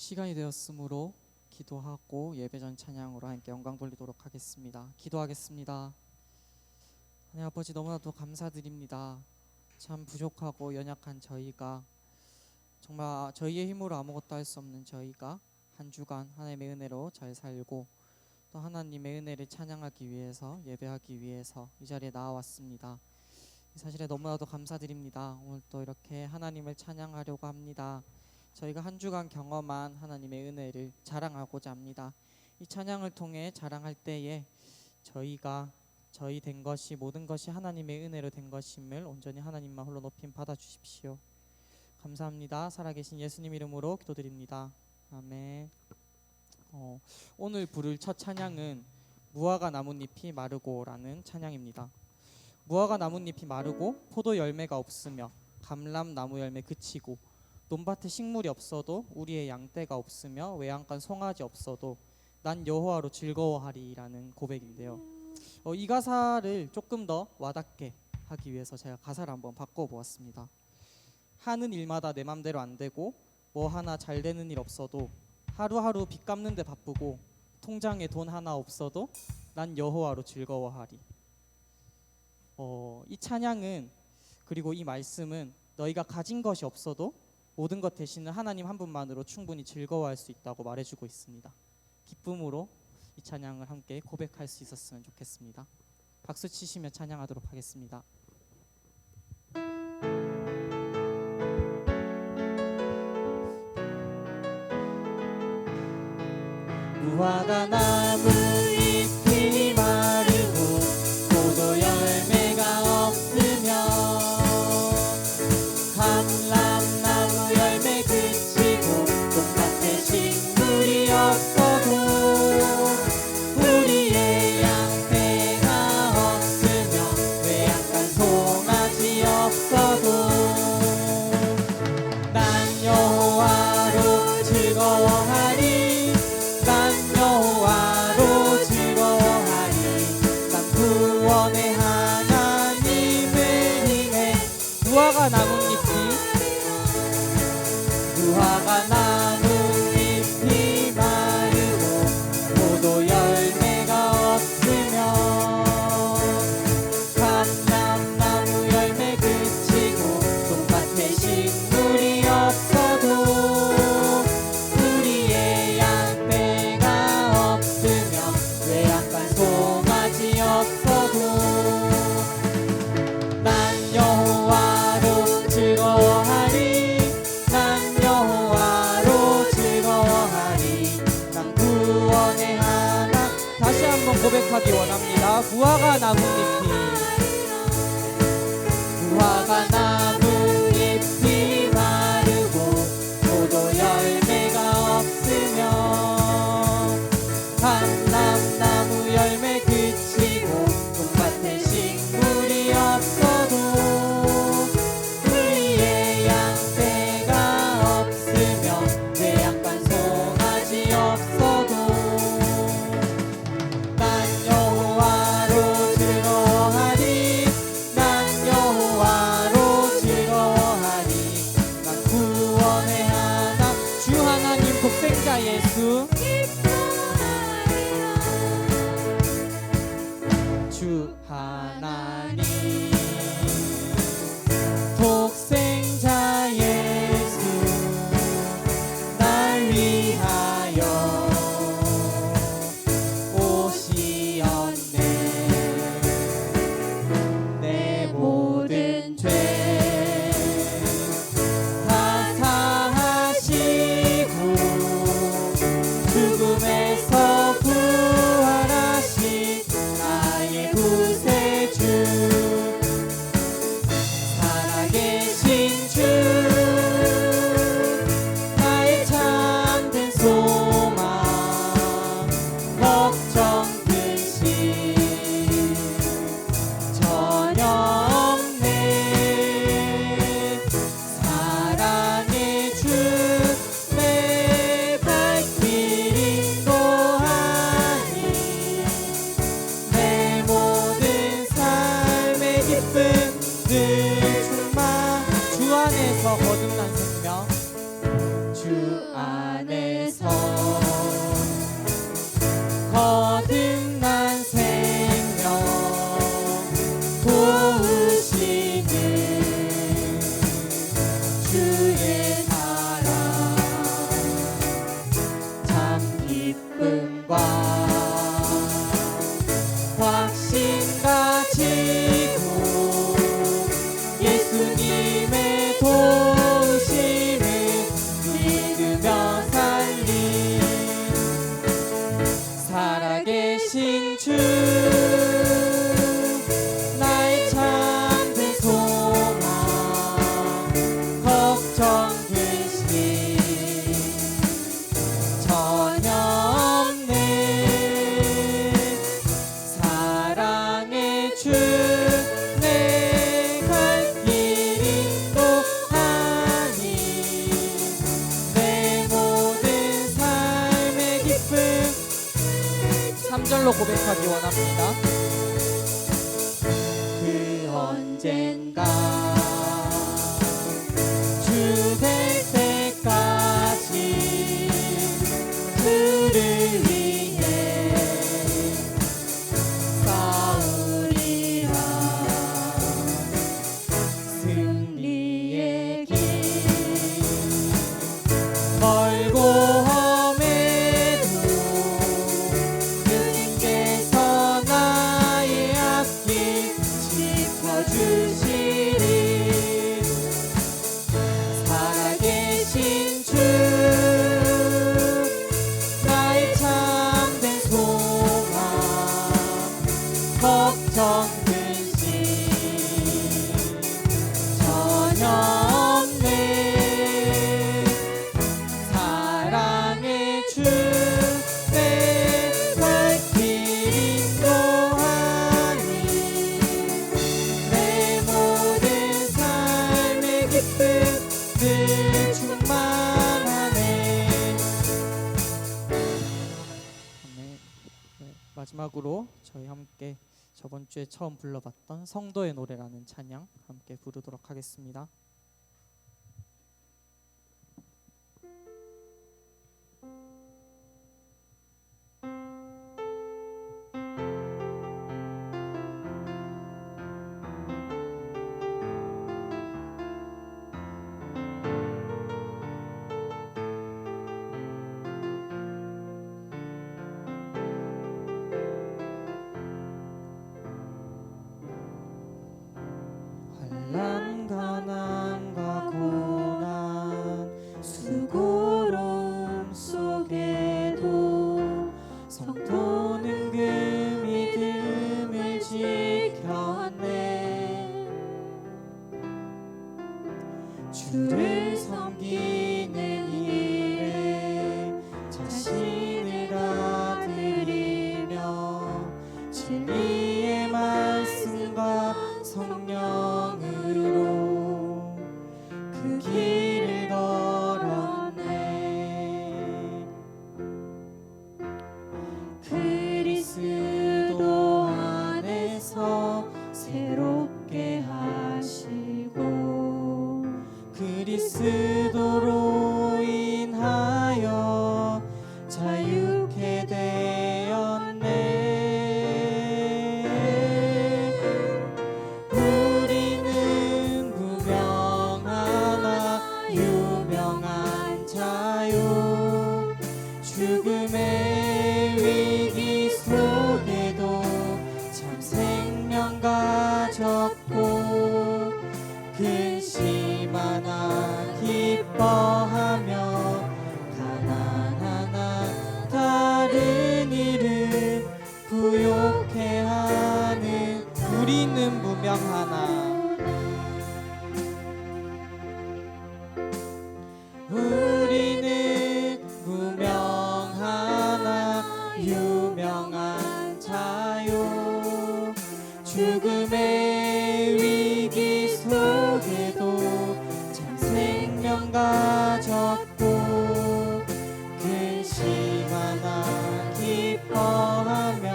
시간이 되었으므로 기도하고 예배전 찬양으로 함께 영광 돌리도록 하겠습니다. 기도하겠습니다. 하나님 아버지, 너무나도 감사드립니다. 참 부족하고 연약한 저희가, 정말 저희의 힘으로 아무것도 할 수 없는 저희가 한 주간 하나님의 은혜로 잘 살고 또 하나님의 은혜를 찬양하기 위해서, 예배하기 위해서 이 자리에 나와왔습니다. 이 사실에 너무나도 감사드립니다. 오늘 또 이렇게 하나님을 찬양하려고 합니다. 저희가 한 주간 경험한 하나님의 은혜를 자랑하고자 합니다. 이 찬양을 통해 자랑할 때에 저희가 저희 된 것이, 모든 것이 하나님의 은혜로 된 것임을 온전히 하나님만 홀로 높임 받아주십시오. 감사합니다. 살아계신 예수님 이름으로 기도드립니다. 아멘. 오늘 부를 첫 찬양은 무화과 나뭇잎이 마르고라는 찬양입니다. 무화과 나뭇잎이 마르고 포도 열매가 없으며 감람나무 열매 그치고 논밭에 식물이 없어도 우리의 양떼가 없으며 외양간 송아지 없어도 난 여호와로 즐거워하리라는 고백인데요. 이 가사를 조금 더 와닿게 하기 위해서 제가 가사를 한번 바꿔보았습니다. 하는 일마다 내 맘대로 안 되고 뭐 하나 잘 되는 일 없어도 하루하루 빚 갚는 데 바쁘고 통장에 돈 하나 없어도 난 여호와로 즐거워하리. 이 찬양은, 그리고 이 말씀은 너희가 가진 것이 없어도 모든 것 대신은 하나님 한 분만으로 충분히 즐거워할 수 있다고 말해주고 있습니다. 기쁨으로 이 찬양을 함께 고백할 수 있었으면 좋겠습니다. 박수 치시며 찬양하도록 하겠습니다. 무화과 나무 잎이 마르고 포도 열매가 없으며 감람나무 열매 그치고 논밭에 식물이 없어도 우리의 양떼가 없으며 외양간 송아지 없어도 난 여호와로 즐거워하리. 난 여호와로 즐거워하리. 난 구원의 하나님을 인해 무화과 나뭇잎이 마르고 포도 열매가 없으며 감람나무 열매 그치고 논밭에 식물이 없어도 우리의 양떼가 없으며 외양간 송아지 없어도 난 여호와로 즐거워하리. 난 여호와로 즐거워하리. 난 구원의 하나. 다시 한번 고백하기 원합니다. 무화과 나뭇잎이 마르고 포도 열매가 없으며 감람나무 열매 그치고 논밭에 식물이 없어도 우리의 양떼가 없으며 외양간 송아지 없어도 난 여호와로 즐거워하리. 난 여호와로 즐거워하리. 난 구원의 하나. 주 하나님 독생자 예수, 주 하나님 독생자 예수 날 위하여 오시었네. 내 모든 죄 다 사하시고 죽음에서 부활하신 나의 구세주, 살아계신 주, 나의 참된 소망, 걱정 근심 전혀 없네. 사랑의 주 내 발길 인도하니 내 모든 삶의 기쁨 늘 충만. 주 안에서 거듭난 생명, 주 주 안에서 거듭난 생명 도우시는 주의 사랑 참 기쁨과 확신 가지고 예수님의 도우심을 믿으며 살리 살아계신 주 나의 참된 소망 걱정 대신 전혀 없네 사랑의 주 내 갈 길 인도하니 내 모든 삶의 기쁨 3절로 고백하기 원합니다. 그 언젠가 주 될 때까지 그를 위해 싸우리라 승리의 길 멀고 험해도 주님께서 나의 앞길 짚어주시리 살아계신 주 나의 참된 소망 걱정 근심 전혀 없네 사랑의 주 내 갈 길 인도하니 내 모든 삶의 기쁨 늘 충만하네. 네, 마지막으로 저희 함께 저번 주에 처음 불러봤던 성도의 노래라는 찬양 함께 부르도록 하겠습니다. 환난 가난과 고난 수고로움 속에도 성도는 그 믿음을 지켰네 주를 섬기는 일에 자신을 다 드리며 진리의 말씀과 성령으로 그 길을 걸었네 그리스도 안에서 새롭게 하시고 그리스도로 인하여 자유케 되었네 우리는 무명하나 유명한 자유 죽음의 위기 속에도 참 생명 가졌고 근심 하나 기뻐하며 가난하나 다른 일은 부욕해 하는 우리는 무명하나 우리는 무명하나 유명한 자유 죽음의 위기 속에도 참 생명 가졌고 근심 하나 기뻐하며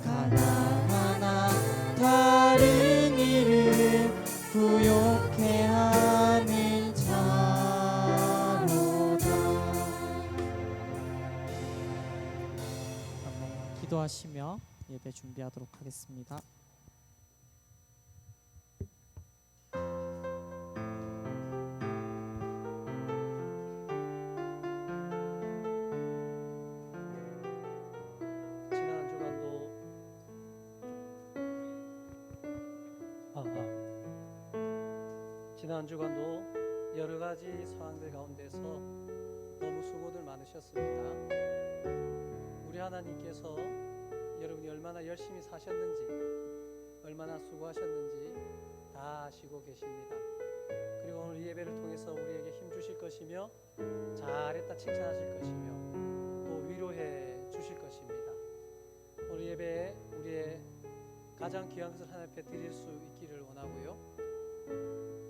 가난하나 다른 일은 부욕해 하는 자라 기도하시며 예배 준비하도록 하겠습니다. 지난 주간도 여러 가지 상황들 가운데서 너무 수고들 많으셨습니다. 우리 하나님께서 여러분이 얼마나 열심히 사셨는지, 얼마나 수고하셨는지 다 아시고 계십니다. 그리고 오늘 이 예배를 통해서 우리에게 힘 주실 것이며 잘했다 칭찬하실 것이며 또 위로해 주실 것입니다. 오늘 예배에 우리의 가장 귀한 것을 하나님 앞에 드릴 수 있기를 원하고요,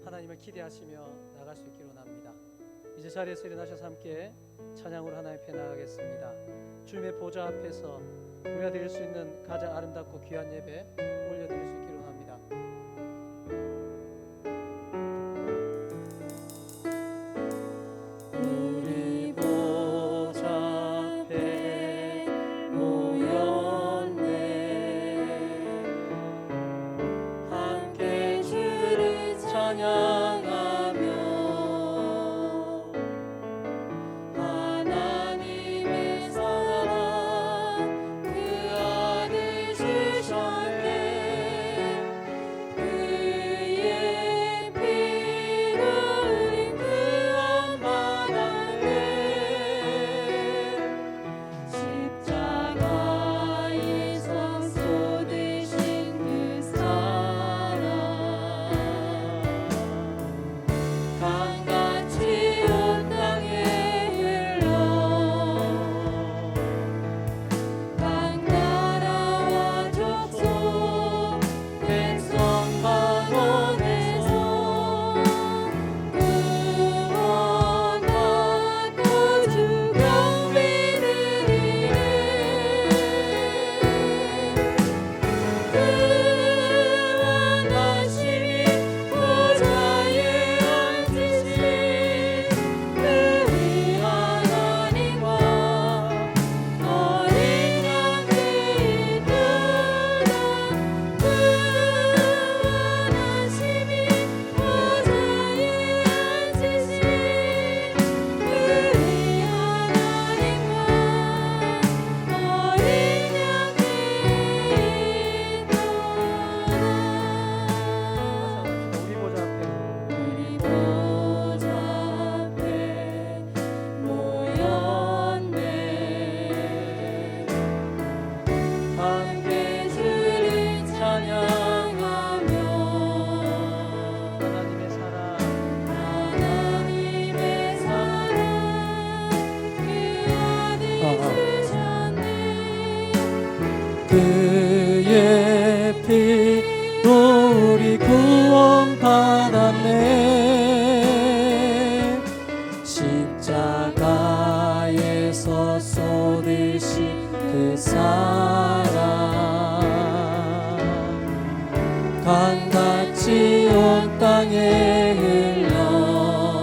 하나님을 기대하시며 나갈 수 있기를 원합니다. 이제 자리에서 일어나셔서 함께 찬양으로 하나님 앞에 나가겠습니다. 주님의 보좌 앞에서 우리가 드릴 수 있는 가장 아름답고 귀한 예배 올려드릴 수 있기를 원합니다. 우리 보좌 앞에 모였네, 함께 주를 찬양하며 하나님의 사랑 그 아들 주셨네. 그의 피로 우리 구원 받았네. 십자가에서 쏟으신 그 사랑 강같이 온 땅에 흘러 각 나라와 족속 백성 방언에서 구원받고 주 경배드리네. 구원하심이 보좌에 앉으신 우리 하나님과 어린 양이 있도다. 구원하심이 보좌에 앉으신 우리 하나님과 어린 양이 있도다. 우리 보좌 앞에 모였네, 함께 주를 찬양하며 하나님의 사랑 그 아들 주셨네. 그의 피로 우리 구원 받았네. 십자가에서 쏟으신 그 사랑 강같이 온 땅에 흘러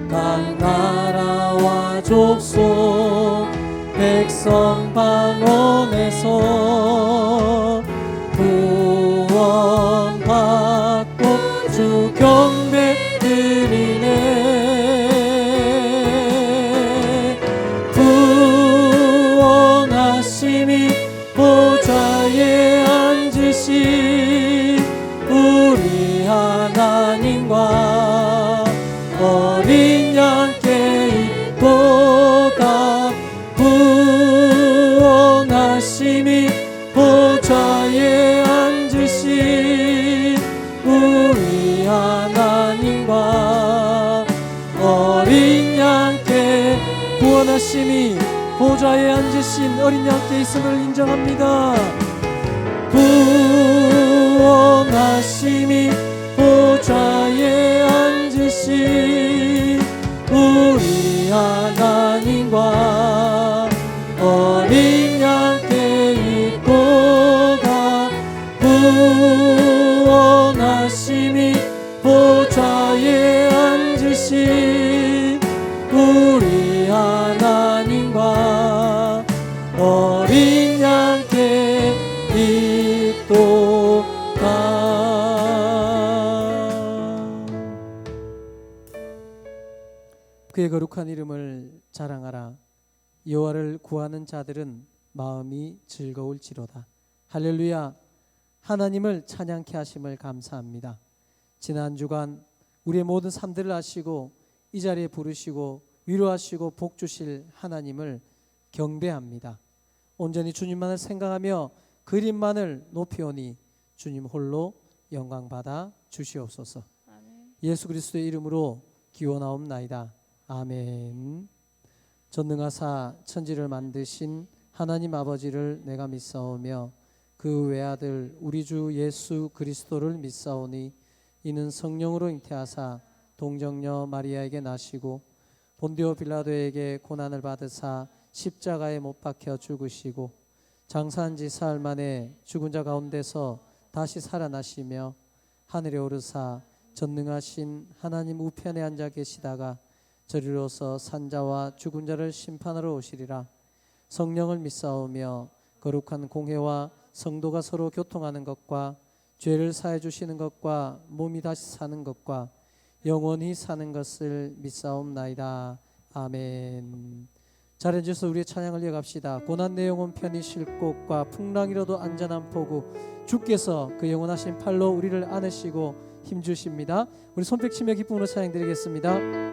각 나라와 족속 백성 방언에서 구원받고 주 경배 드리네. 구원하심이 보좌에 앉으신 우리 하나님과 어린 양께 있도다. 구원하심이 보좌에 앉으신 우리 하나님과 어린 양께 구원하심이 보좌에 앉으신 어린 양께 있음을 인정합니다. 구원하심이 보좌에 앉으신 우리 하나님과 어린 양께 있도다. 구원하심이 보좌에 앉으신 우리 하나님과 그의 거룩한 이름을 자랑하라. 여호와를 구하는 자들은 마음이 즐거울지로다. 할렐루야. 하나님을 찬양케 하심을 감사합니다. 지난 주간 우리의 모든 삶들을 아시고 이 자리에 부르시고 위로하시고 복 주실 하나님을 경배합니다. 온전히 주님만을 생각하며 그 이름만을 높이오니 주님 홀로 영광받아 주시옵소서. 아멘. 예수 그리스도의 이름으로 기원하옵나이다. 아멘. 전능하사 천지를 만드신 하나님 아버지를 내가 믿사오며 그 외아들 우리 주 예수 그리스도를 믿사오니 이는 성령으로 잉태하사 동정녀 마리아에게 나시고 본디오 빌라도에게 고난을 받으사 십자가에 못 박혀 죽으시고 장사한 지 사흘 만에 죽은 자 가운데서 다시 살아나시며 하늘에 오르사 전능하신 하나님 우편에 앉아 계시다가 저리로서 산자와 죽은 자를 심판하러 오시리라. 성령을 믿사오며 거룩한 공회와 성도가 서로 교통하는 것과 죄를 사해 주시는 것과 몸이 다시 사는 것과 영원히 사는 것을 믿사옵나이다. 아멘. 잘 앉아서 우리의 찬양을 이어갑시다. 고난 내 영혼 편히 쉴 곳과 풍랑이라도 안전한 포구, 주께서 그 영원하신 팔로 우리를 안으시고 힘주십니다. 우리 손뼉 치며 기쁨으로 찬양 드리겠습니다.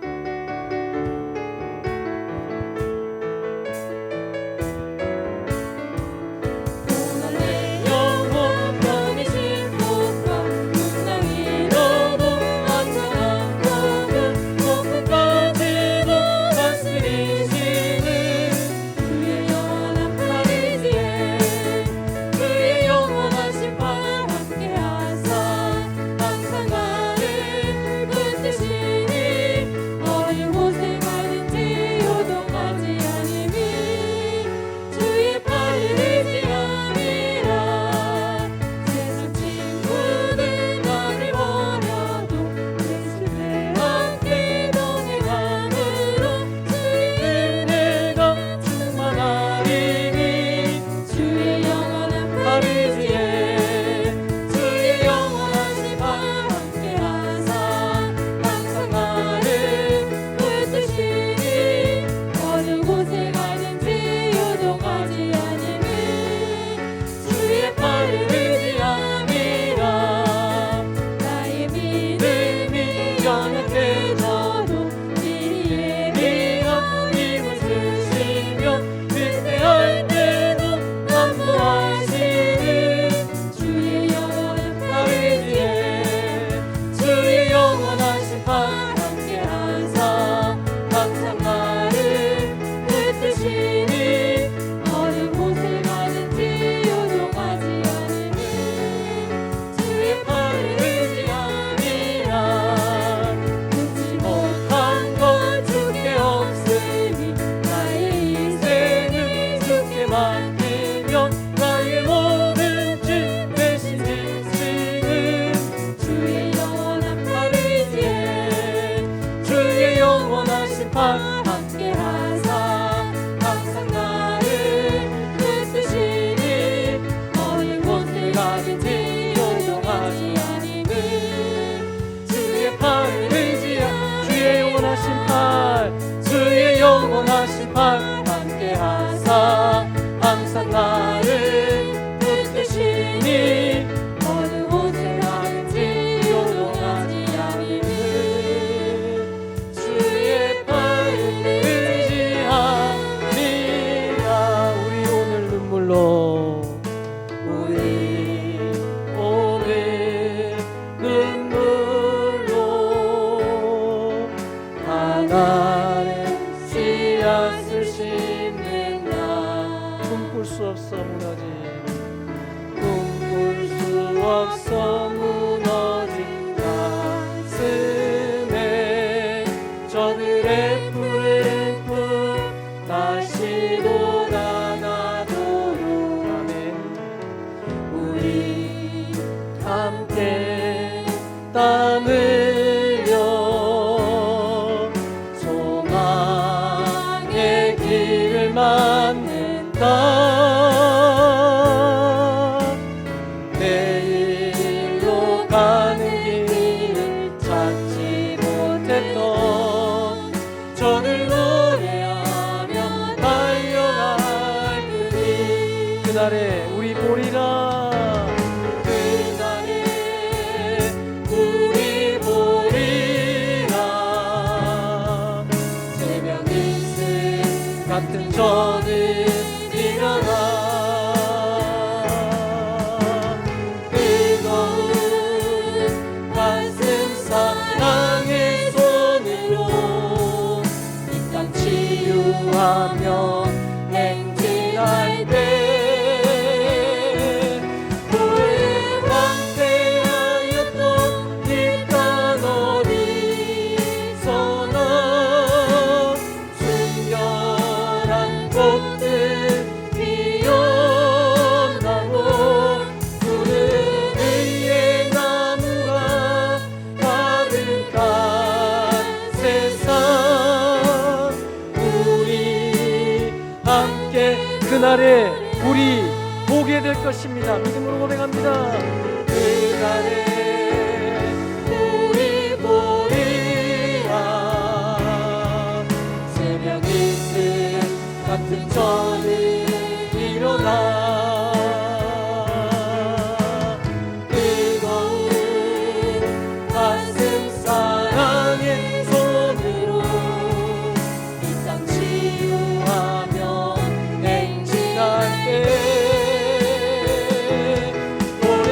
나를 씨앗을 그날에 우리 보게 될 것입니다. 믿음으로 고백합니다. 그날에 우리 보리라. 새벽 이슬 같은 저는 일어나 뜨거운 가슴 사랑의 손으로 이 땅 치유하며 행진할 때 오래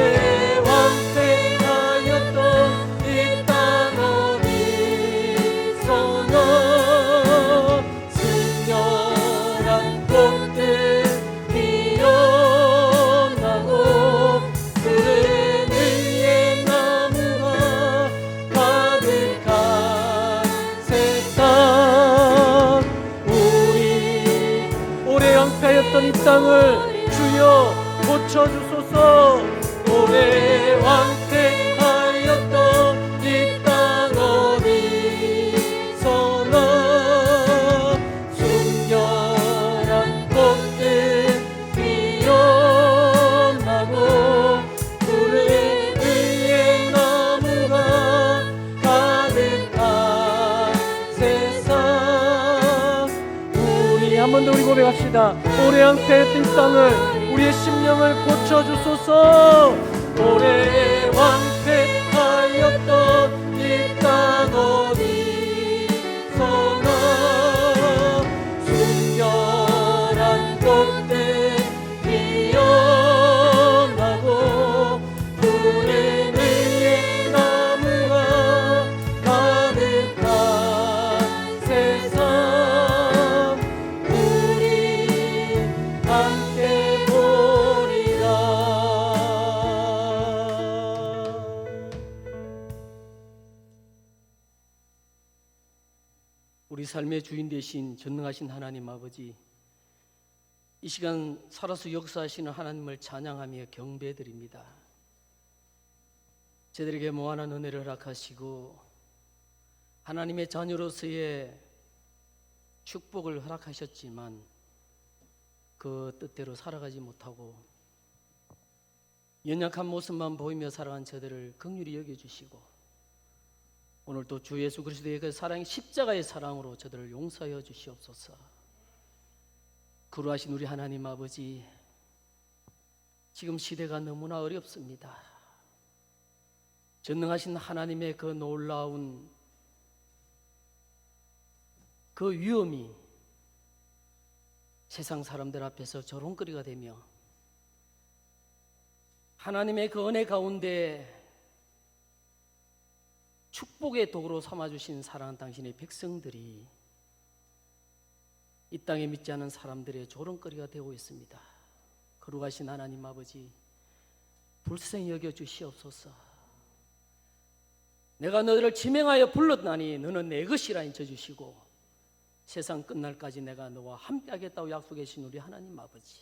왕래하였던 이 땅 어디서나 순결한 꽃들 피어나고 푸른 의의 나무가 가득한 세상 우리 오래 앙패였던 이 땅을 주여 고쳐주소서. 오래 왕패하였던 이 땅 어디서나 순결한 꽃들 피어나고 푸른 의의 나무가 가득한 세상 우리 한 번 더 우리 고백합시다. 오래 앙패했던 이 땅을 우리의 심령을 고쳐주소서. 오래 왕패하였던 이 땅 어디서나 순결한 꽃들 피어나고 푸른 의의 나무가 가득한 세상 우리 함께 보리라. 우리 삶의 주인 되신 전능하신 하나님 아버지, 이 시간 살아서 역사하시는 하나님을 찬양하며 경배드립니다. 저들에게 무한한 은혜를 허락하시고 하나님의 자녀로서의 축복을 허락하셨지만 그 뜻대로 살아가지 못하고 연약한 모습만 보이며 살아간 저들을 긍휼히 여겨주시고 오늘 또 주 예수 그리스도의 그 사랑이 십자가의 사랑으로 저들을 용서하여 주시옵소서. 그러하신 우리 하나님 아버지, 지금 시대가 너무나 어렵습니다. 전능하신 하나님의 그 놀라운 그 위엄이 세상 사람들 앞에서 조롱거리가 되며 하나님의 그 은혜 가운데 축복의 도구로 삼아주신 사랑하는 당신의 백성들이 이 땅에 믿지 않은 사람들의 조롱거리가 되고 있습니다. 거룩하신 하나님 아버지, 불쌍히 여겨주시옵소서. 내가 너희를 지명하여 불렀나니 너는 내 것이라 인쳐주시고 세상 끝날까지 내가 너와 함께 하겠다고 약속해 주신 우리 하나님 아버지,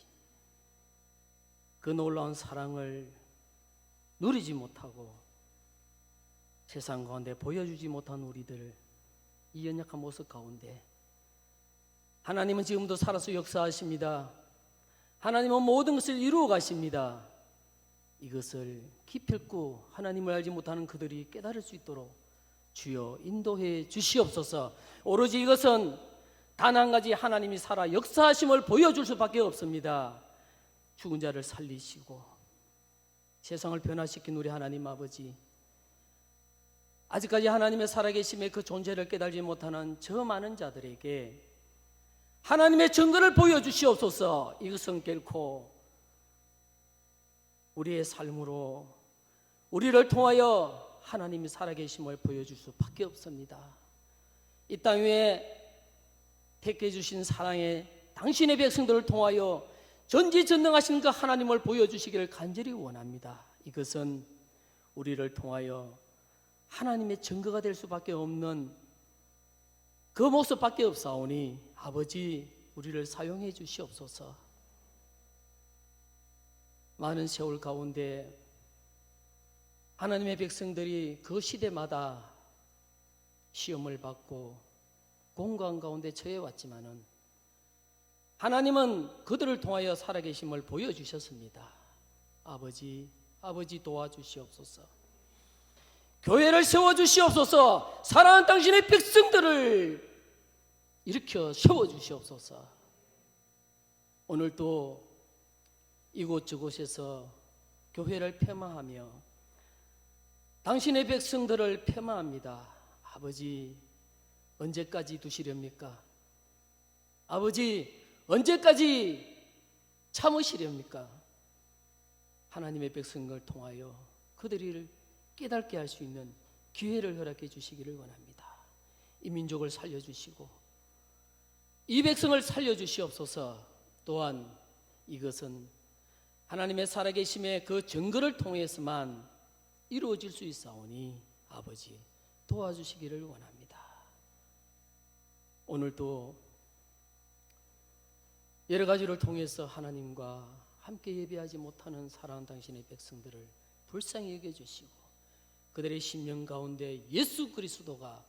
그 놀라운 사랑을 누리지 못하고 세상 가운데 보여주지 못한 우리들, 이 연약한 모습 가운데 하나님은 지금도 살아서 역사하십니다. 하나님은 모든 것을 이루어 가십니다. 이것을 기필코 하나님을 알지 못하는 그들이 깨달을 수 있도록 주여 인도해 주시옵소서. 오로지 이것은 단 한 가지, 하나님이 살아 역사하심을 보여줄 수밖에 없습니다. 죽은 자를 살리시고 세상을 변화시킨 우리 하나님 아버지, 아직까지 하나님의 살아계심의 그 존재를 깨달지 못하는 저 많은 자들에게 하나님의 증거를 보여주시옵소서. 이것은 결코 우리의 삶으로 우리를 통하여 하나님이 살아계심을 보여줄 수밖에 없습니다. 이 땅 위에 택해 주신 사랑의 당신의 백성들을 통하여 전지전능하신 그 하나님을 보여주시기를 간절히 원합니다. 이것은 우리를 통하여 하나님의 증거가 될 수밖에 없는 그 모습밖에 없사오니 아버지, 우리를 사용해 주시옵소서. 많은 세월 가운데 하나님의 백성들이 그 시대마다 시험을 받고 공고한 가운데 처해 왔지만은 하나님은 그들을 통하여 살아계심을 보여주셨습니다. 아버지 도와주시옵소서. 교회를 세워주시옵소서. 사랑하는 당신의 백성들을 일으켜 세워주시옵소서. 오늘도 이곳저곳에서 교회를 폐마하며 당신의 백성들을 폐마합니다. 아버지, 언제까지 두시렵니까? 아버지, 언제까지 참으시렵니까? 하나님의 백성을 통하여 그들을 깨닫게 할 수 있는 기회를 허락해 주시기를 원합니다. 이 민족을 살려주시고 이 백성을 살려주시옵소서. 또한 이것은 하나님의 살아계심의 그 증거를 통해서만 이루어질 수 있사오니 아버지 도와주시기를 원합니다. 오늘도 여러 가지를 통해서 하나님과 함께 예배하지 못하는 사랑하는 당신의 백성들을 불쌍히 여겨주시고 그들의 심령 가운데 예수 그리스도가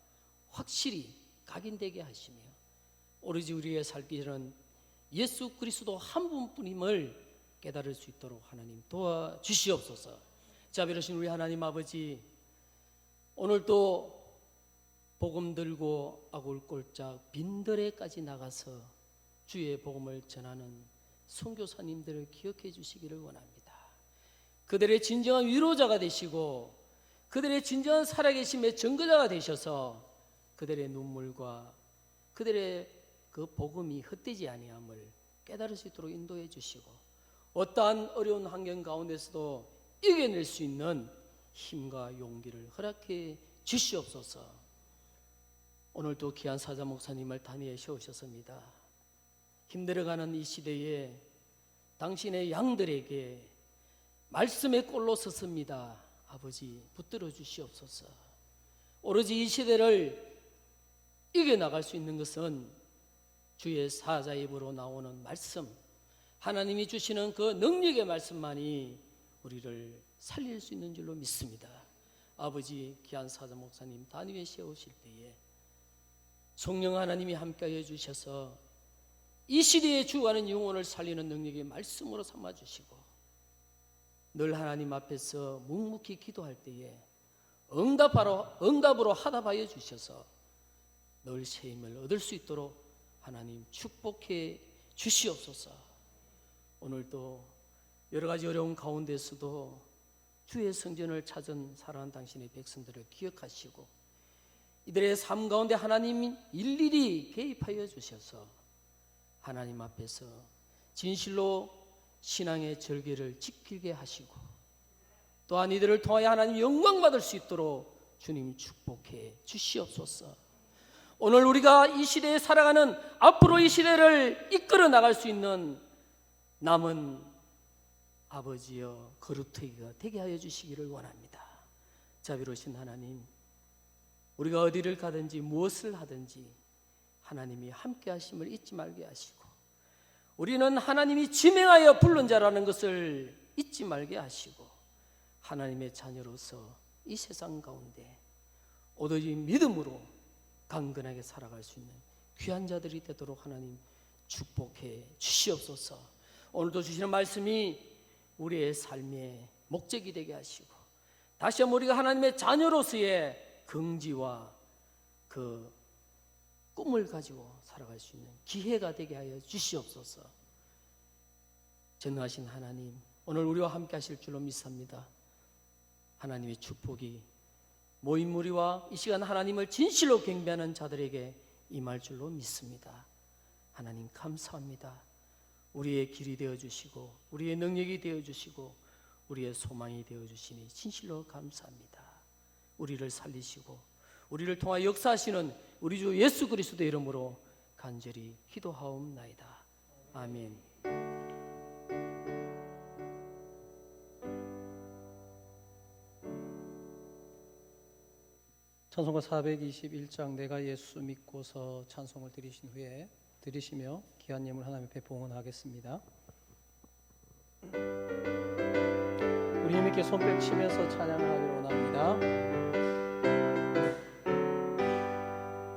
확실히 각인되게 하시며 오로지 우리의 살기는 예수 그리스도 한 분뿐임을 깨달을 수 있도록 하나님 도와주시옵소서. 자비로우신 우리 하나님 아버지, 오늘도 복음 들고 아골골짝 빈들에까지 나가서 주의 복음을 전하는 선교사님들을 기억해 주시기를 원합니다. 그들의 진정한 위로자가 되시고 그들의 진정한 살아계심의 증거자가 되셔서 그들의 눈물과 그들의 그 복음이 헛되지 아니함을 깨달을 수 있도록 인도해 주시고 어떠한 어려운 환경 가운데서도 이겨낼 수 있는 힘과 용기를 허락해 주시옵소서. 오늘도 귀한 사자 목사님을 단위에 세우셨습니다. 힘들어가는 이 시대에 당신의 양들에게 말씀의 꼴로 섰습니다. 아버지 붙들어 주시옵소서. 오로지 이 시대를 이겨나갈 수 있는 것은 주의 사자 입으로 나오는 말씀, 하나님이 주시는 그 능력의 말씀만이 우리를 살릴 수 있는 줄로 믿습니다. 아버지 귀한 사자 목사님 단위에 세우실 때에 성령 하나님이 함께하여 주셔서 이 시대에 죽어가는 영혼을 살리는 능력의 말씀으로 삼아주시고 늘 하나님 앞에서 묵묵히 기도할 때에 응답으로 하답하여 주셔서 늘 새 힘을 얻을 수 있도록 하나님 축복해 주시옵소서. 오늘도 여러 가지 어려운 가운데서도 주의 성전을 찾은 사랑하는 당신의 백성들을 기억하시고 이들의 삶 가운데 하나님이 일일이 개입하여 주셔서 하나님 앞에서 진실로 신앙의 절개를 지키게 하시고 또한 이들을 통하여 하나님 영광 받을 수 있도록 주님 축복해 주시옵소서. 오늘 우리가 이 시대에 살아가는 앞으로 이 시대를 이끌어 나갈 수 있는 남은 아버지여 거루터기가 되게 하여 주시기를 원합니다. 자비로우신 하나님, 우리가 어디를 가든지 무엇을 하든지 하나님이 함께 하심을 잊지 말게 하시고 우리는 하나님이 지명하여 부른 자라는 것을 잊지 말게 하시고 하나님의 자녀로서 이 세상 가운데 오로지 믿음으로 강건하게 살아갈 수 있는 귀한 자들이 되도록 하나님 축복해 주시옵소서. 오늘도 주시는 말씀이 우리의 삶의 목적이 되게 하시고 다시 한번 우리가 하나님의 자녀로서의 긍지와 그 꿈을 가지고 살아갈 수 있는 기회가 되게 하여 주시옵소서. 전능하신 하나님, 오늘 우리와 함께 하실 줄로 믿습니다. 하나님의 축복이 모인 무리와 이 시간 하나님을 진실로 경배하는 자들에게 임할 줄로 믿습니다. 하나님 감사합니다. 우리의 길이 되어주시고 우리의 능력이 되어주시고 우리의 소망이 되어주시니 진실로 감사합니다. 우리를 살리시고 우리를 통하여 역사하시는 우리 주 예수 그리스도의 이름으로 간절히 기도하옵나이다. 아멘. 찬송가 421장 내가 예수 믿고서 찬송을 드리신 후에 드리시며 귀한 예물 하나님 앞에 봉헌하겠습니다. 우리 힘있게 손뼉 치면서 찬양하기를 원합니다.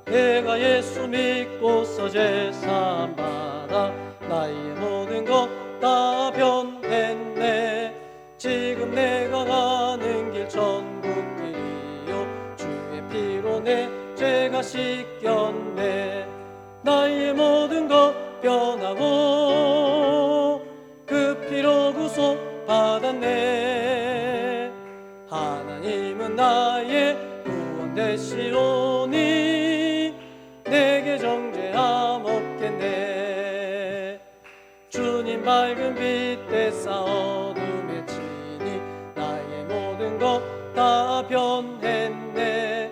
내가 예수 믿고서 제사함 받아 나의 모든 것 다 변했네. 지금 내가 가는 길 천국 길이요 주의 피로 내 죄가 씻겼네. 나의 모든 것 변하고 그 피로 구속 받았네. 하나님은 나의 구원 되시오니 내게 정죄함 없겠네. 주님 밝은 빛에 어둠에 치니 나의 모든 것 다 변했네.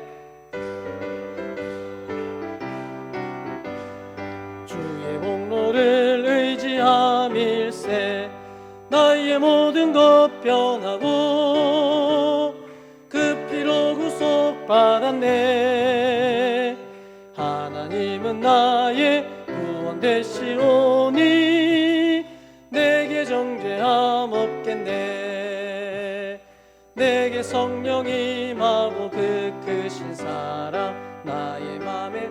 주의 공로를 의지함일세. 나의 모든 것 변하고 그 피로 구속받았네. 하나님은 나의 구원 되시오니 내게 정죄함 없겠네. 내게 성령 임하고 그 크신 사랑 나의 맘에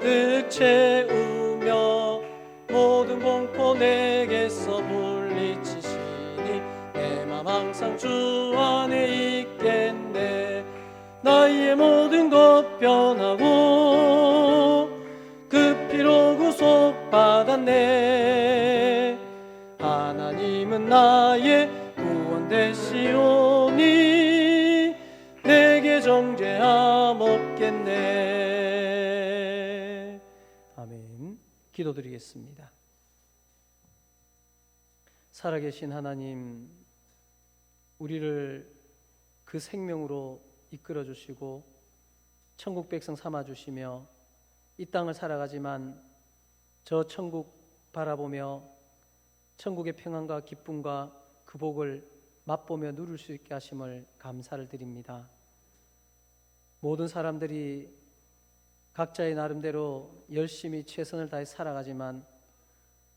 득 채우며 모든 공포 내게서 물리치시니 내 맘 항상 주 안에 있겠네. 나의 모든 것 변하고 그 피로 구속받았네. 하나님은 나의 구원 되시오니 내게 정죄함 없겠네. 아멘. 기도드리겠습니다. 살아계신 하나님, 우리를 그 생명으로 이끌어 주시고 천국 백성 삼아 주시며 이 땅을 살아가지만 저 천국 바라보며 천국의 평안과 기쁨과 그 복을 맛보며 누릴 수 있게 하심을 감사를 드립니다. 모든 사람들이 각자의 나름대로 열심히 최선을 다해 살아가지만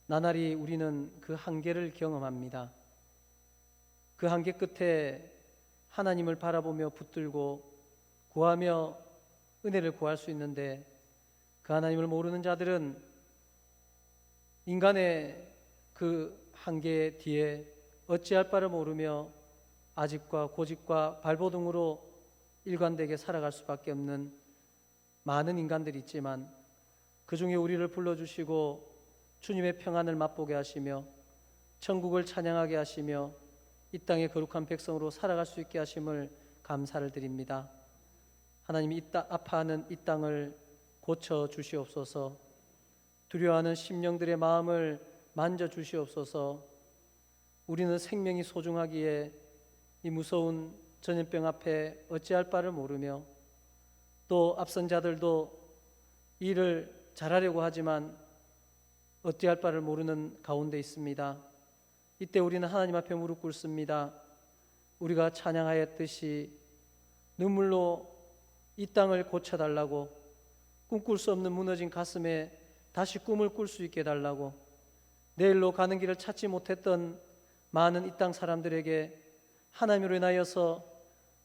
나날이 우리는 그 한계를 경험합니다. 그 한계 끝에 하나님을 바라보며 붙들고 구하며 은혜를 구할 수 있는데 그 하나님을 모르는 자들은 인간의 그 한계 뒤에 어찌할 바를 모르며 아집과 고집과 발버둥으로 일관되게 살아갈 수밖에 없는 많은 인간들이 있지만 그 중에 우리를 불러주시고 주님의 평안을 맛보게 하시며 천국을 찬양하게 하시며 이 땅의 거룩한 백성으로 살아갈 수 있게 하심을 감사를 드립니다. 하나님이 아파하는 이 땅을 고쳐 주시옵소서. 두려워하는 심령들의 마음을 만져 주시옵소서. 우리는 생명이 소중하기에 이 무서운 전염병 앞에 어찌할 바를 모르며 또 앞선 자들도 일을 잘하려고 하지만 어찌할 바를 모르는 가운데 있습니다. 이때 우리는 하나님 앞에 무릎 꿇습니다. 우리가 찬양하였듯이 눈물로 이 땅을 고쳐달라고, 꿈꿀 수 없는 무너진 가슴에 다시 꿈을 꿀 수 있게 해달라고, 내일로 가는 길을 찾지 못했던 많은 이 땅 사람들에게 하나님으로 인하여서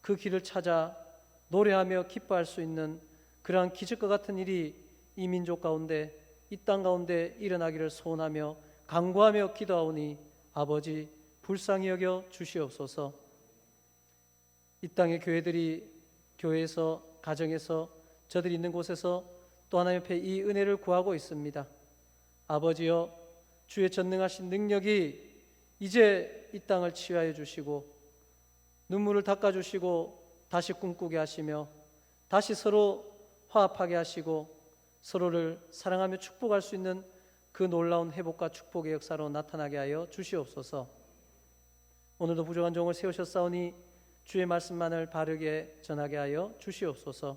그 길을 찾아 노래하며 기뻐할 수 있는 그러한 기적과 같은 일이 이 민족 가운데, 이 땅 가운데 일어나기를 소원하며 간구하며 기도하오니 아버지 불쌍히 여겨 주시옵소서. 이 땅의 교회들이 교회에서, 가정에서, 저들이 있는 곳에서 또 하나님 앞에 이 은혜를 구하고 있습니다. 아버지여, 주의 전능하신 능력이 이제 이 땅을 치유하여 주시고 눈물을 닦아주시고 다시 꿈꾸게 하시며 다시 서로 화합하게 하시고 서로를 사랑하며 축복할 수 있는 그 놀라운 회복과 축복의 역사로 나타나게 하여 주시옵소서. 오늘도 부족한 종을 세우셨사오니 주의 말씀만을 바르게 전하게 하여 주시옵소서.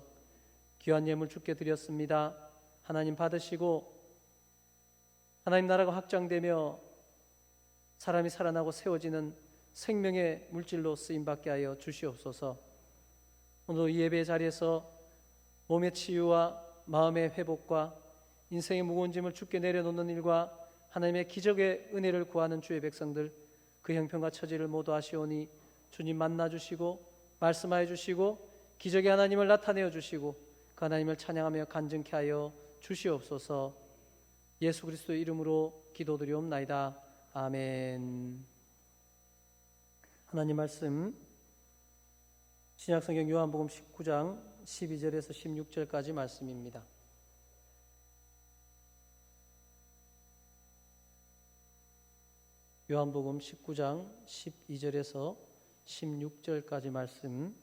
귀한 예물 주께 드렸습니다. 하나님 받으시고 하나님 나라가 확장되며 사람이 살아나고 세워지는 생명의 물질로 쓰임받게 하여 주시옵소서. 오늘 이 예배 자리에서 몸의 치유와 마음의 회복과 인생의 무거운 짐을 주께 내려놓는 일과 하나님의 기적의 은혜를 구하는 주의 백성들, 그 형편과 처지를 모두 아시오니 주님 만나주시고 말씀하여 주시고 기적의 하나님을 나타내어 주시고 그 하나님을 찬양하며 간증케 하여 주시옵소서. 예수 그리스도의 이름으로 기도드리옵나이다. 아멘. 하나님 말씀 신약성경 요한복음 19장 12절에서 16절까지 말씀입니다. 요한복음 19장 12절에서 16절까지 말씀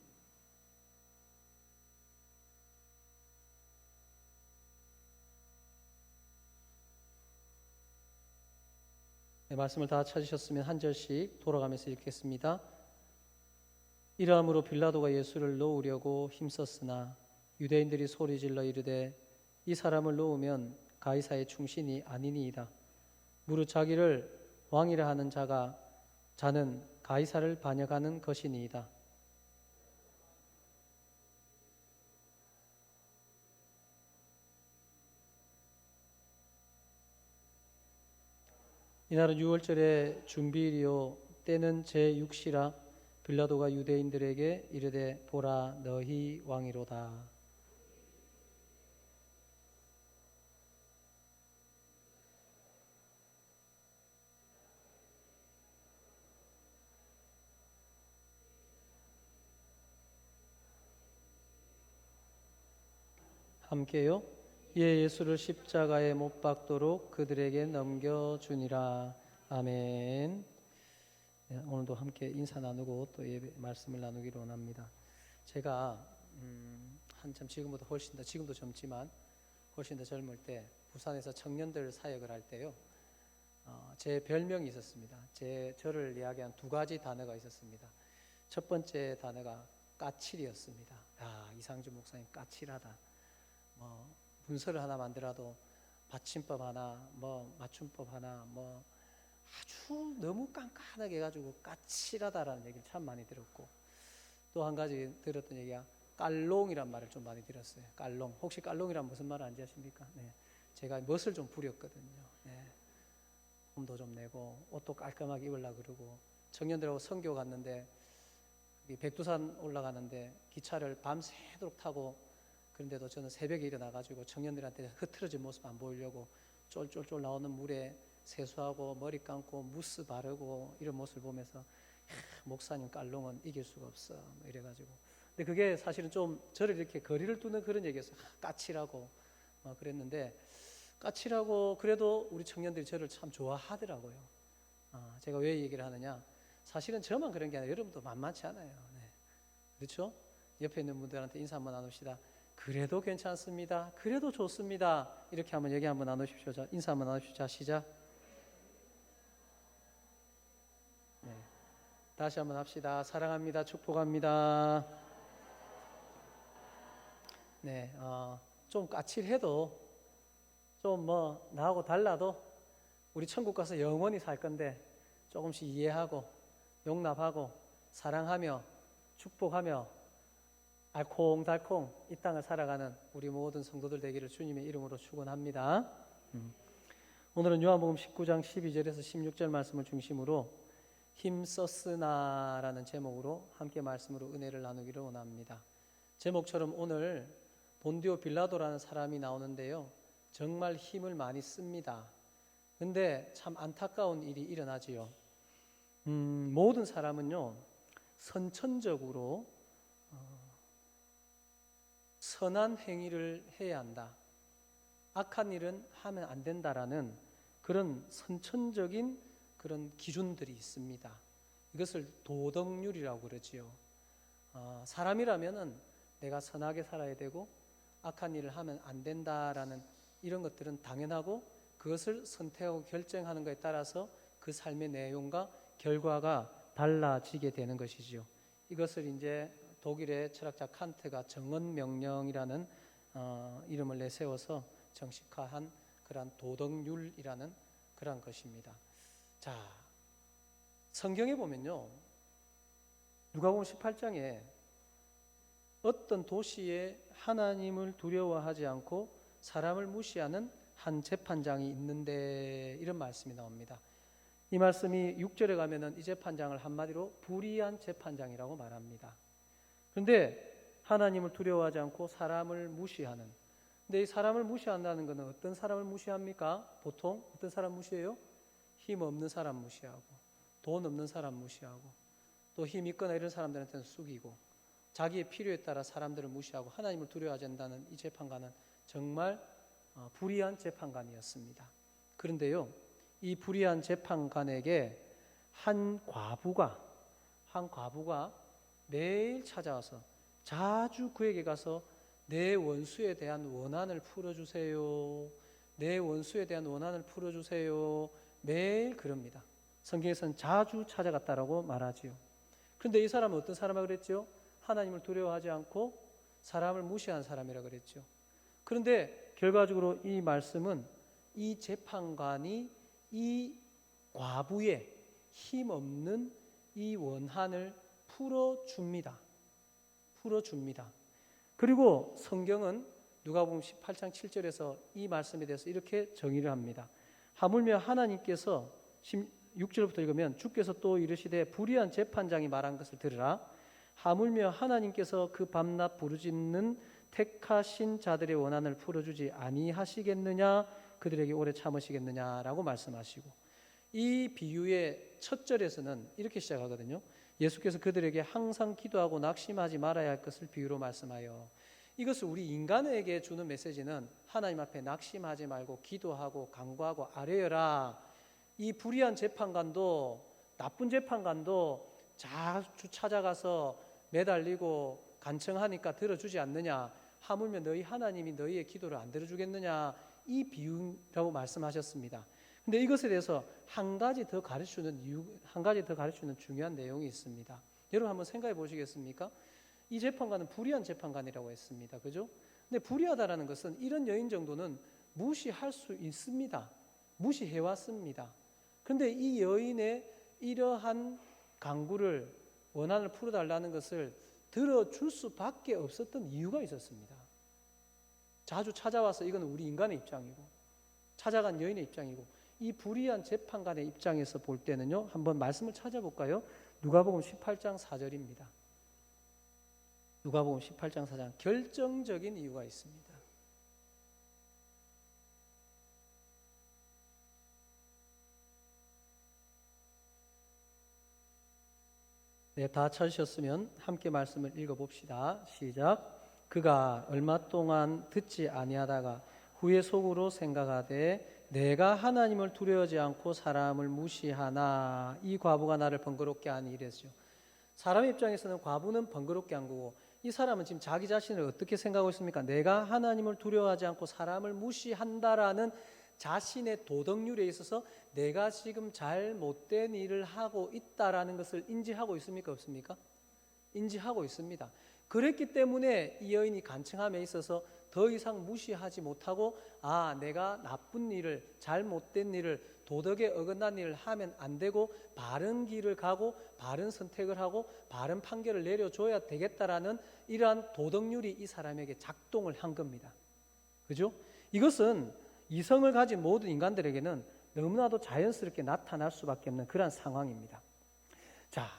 말씀을 다 찾으셨으면 한 절씩 돌아가면서 읽겠습니다. 이러함으로 빌라도가 예수를 놓으려고 힘썼으나 유대인들이 소리질러 이르되 이 사람을 놓으면 가이사의 충신이 아니니이다. 무릇 자기를 왕이라 하는 자는 가이사를 반역하는 것이니이다. 이날은 유월절의 준비일이요 때는 제6시라 빌라도가 유대인들에게 이르되 보라 너희 왕이로다. 함께요. 이에 예수를 십자가에 못 박도록 그들에게 넘겨주니라. 아멘. 네, 오늘도 함께 인사 나누고 또 예배 말씀을 나누기로 원합니다. 제가 한참 지금보다 훨씬 더, 지금도 젊지만 훨씬 더 젊을 때 부산에서 청년들 사역을 할 때요, 제 별명이 있었습니다. 저를 이야기한 두 가지 단어가 있었습니다. 첫 번째 단어가 까칠이었습니다. 이상준 목사님 까칠하다. 문서를 하나 만들어도 받침법 하나, 맞춤법 하나, 아주 너무 깐깐하게 해가지고 까칠하다라는 얘기를 참 많이 들었고, 또 한 가지 들었던 얘기가 깔롱이란 말을 좀 많이 들었어요. 깔롱. 혹시 깔롱이란 무슨 말 아는지 아십니까? 네. 제가 멋을 좀 부렸거든요. 네. 폼도 좀 내고 옷도 깔끔하게 입으려고 그러고, 청년들하고 선교 갔는데 백두산 올라가는데 기차를 밤새도록 타고, 그런데도 저는 새벽에 일어나가지고 청년들한테 흐트러진 모습 안 보이려고 쫄쫄쫄 나오는 물에 세수하고 머리 감고 무스 바르고 이런 모습을 보면서 목사님 깔롱은 이길 수가 없어 이래가지고, 근데 그게 사실은 좀 저를 이렇게 거리를 두는 그런 얘기였어요. 까칠하고 그랬는데, 까칠하고 그래도 우리 청년들이 저를 참 좋아하더라고요. 제가 왜 이 얘기를 하느냐, 사실은 저만 그런 게 아니라 여러분도 만만치 않아요. 네. 그렇죠? 옆에 있는 분들한테 인사 한번 나눕시다. 그래도 괜찮습니다. 그래도 좋습니다. 이렇게 한번 얘기 한번 나누십시오. 자, 인사 한번 나누십시오. 자, 시작. 네. 다시 한번 합시다. 사랑합니다. 축복합니다. 네, 좀 까칠해도 좀 나하고 달라도 우리 천국 가서 영원히 살 건데 조금씩 이해하고 용납하고 사랑하며 축복하며 알콩달콩 이 땅을 살아가는 우리 모든 성도들 되기를 주님의 이름으로 축원합니다. 오늘은 요한복음 19장 12절에서 16절 말씀을 중심으로 힘썼으나라는 제목으로 함께 말씀으로 은혜를 나누기를 원합니다. 제목처럼 오늘 본디오 빌라도라는 사람이 나오는데요, 정말 힘을 많이 씁니다. 근데 참 안타까운 일이 일어나지요. 모든 사람은요 선천적으로 선한 행위를 해야 한다, 악한 일은 하면 안 된다라는 그런 선천적인 그런 기준들이 있습니다. 이것을 도덕률이라고 그러지요. 사람이라면은 내가 선하게 살아야 되고 악한 일을 하면 안 된다라는 이런 것들은 당연하고, 그것을 선택하고 결정하는 것에 따라서 그 삶의 내용과 결과가 달라지게 되는 것이지요. 이것을 이제 독일의 철학자 칸트가 정언명령이라는 이름을 내세워서 정식화한 그러한 도덕률이라는 그러한 것입니다. 자, 성경에 보면요, 누가복음 18장에 어떤 도시에 하나님을 두려워하지 않고 사람을 무시하는 한 재판장이 있는데 이런 말씀이 나옵니다. 이 말씀이 6절에 가면은 이 재판장을 한마디로 불의한 재판장이라고 말합니다. 그런데 하나님을 두려워하지 않고 사람을 무시하는, 근데 이 사람을 무시한다는 것은 어떤 사람을 무시합니까? 보통 어떤 사람 무시해요? 힘 없는 사람 무시하고, 돈 없는 사람 무시하고, 또 힘 있거나 이런 사람들한테는 숙이고, 자기의 필요에 따라 사람들을 무시하고 하나님을 두려워하지 않는다는 이 재판관은 정말 불의한 재판관이었습니다. 그런데요, 이 불의한 재판관에게 한 과부가 매일 찾아와서 자주 그에게 가서 내 원수에 대한 원한을 풀어주세요. 내 원수에 대한 원한을 풀어주세요. 매일 그럽니다. 성경에서는 자주 찾아갔다라고 말하지요. 그런데 이 사람은 어떤 사람이라고 그랬죠? 하나님을 두려워하지 않고 사람을 무시한 사람이라고 그랬죠. 그런데 결과적으로 이 말씀은 이 재판관이 이 과부의 힘없는 이 원한을 풀어줍니다. 그리고 성경은 누가복음 18장 7절에서 이 말씀에 대해서 이렇게 정의를 합니다. 하물며 하나님께서 6절부터 읽으면 주께서 또 이르시되 불의한 재판장이 말한 것을 들으라. 하물며 하나님께서 그 밤낮 부르짖는 택하신 자들의 원한을 풀어주지 아니하시겠느냐, 그들에게 오래 참으시겠느냐라고 말씀하시고, 이 비유의 첫 절에서는 이렇게 시작하거든요. 예수께서 그들에게 항상 기도하고 낙심하지 말아야 할 것을 비유로 말씀하여, 이것을 우리 인간에게 주는 메시지는 하나님 앞에 낙심하지 말고 기도하고 간구하고 아뢰어라. 이 불의한 재판관도, 나쁜 재판관도 자주 찾아가서 매달리고 간청하니까 들어주지 않느냐, 하물며 너희 하나님이 너희의 기도를 안 들어주겠느냐, 이 비유라고 말씀하셨습니다. 근데 이것에 대해서 한 가지 더 가르치는 중요한 내용이 있습니다. 여러분 한번 생각해 보시겠습니까? 이 재판관은 불의한 재판관이라고 했습니다. 그죠? 근데 불의하다라는 것은 이런 여인 정도는 무시할 수 있습니다. 무시해 왔습니다. 그런데 이 여인의 이러한 간구를, 원한을 풀어달라는 것을 들어줄 수밖에 없었던 이유가 있었습니다. 자주 찾아와서, 이건 우리 인간의 입장이고, 찾아간 여인의 입장이고, 이 불의한 재판관의 입장에서 볼 때는요, 한번 말씀을 찾아볼까요? 누가복음 18장 4절입니다. 누가복음 18장 4절, 결정적인 이유가 있습니다. 네, 다 찾으셨으면 함께 말씀을 읽어봅시다. 시작. 그가 얼마 동안 듣지 아니하다가 후에 속으로 생각하되 내가 하나님을 두려워하지 않고 사람을 무시하나 이 과부가 나를 번거롭게 하니, 이랬죠. 사람의 입장에서는 과부는 번거롭게 한 거고, 이 사람은 지금 자기 자신을 어떻게 생각하고 있습니까? 내가 하나님을 두려워하지 않고 사람을 무시한다라는 자신의 도덕률에 있어서 내가 지금 잘못된 일을 하고 있다라는 것을 인지하고 있습니까? 없습니까? 인지하고 있습니다. 그랬기 때문에 이 여인이 간청함에 있어서 더 이상 무시하지 못하고, 내가 나쁜 일을, 잘못된 일을, 도덕에 어긋난 일을 하면 안 되고 바른 길을 가고 바른 선택을 하고 바른 판결을 내려줘야 되겠다라는 이러한 도덕률이 이 사람에게 작동을 한 겁니다. 그죠? 이것은 이성을 가진 모든 인간들에게는 너무나도 자연스럽게 나타날 수밖에 없는 그런 상황입니다. 자,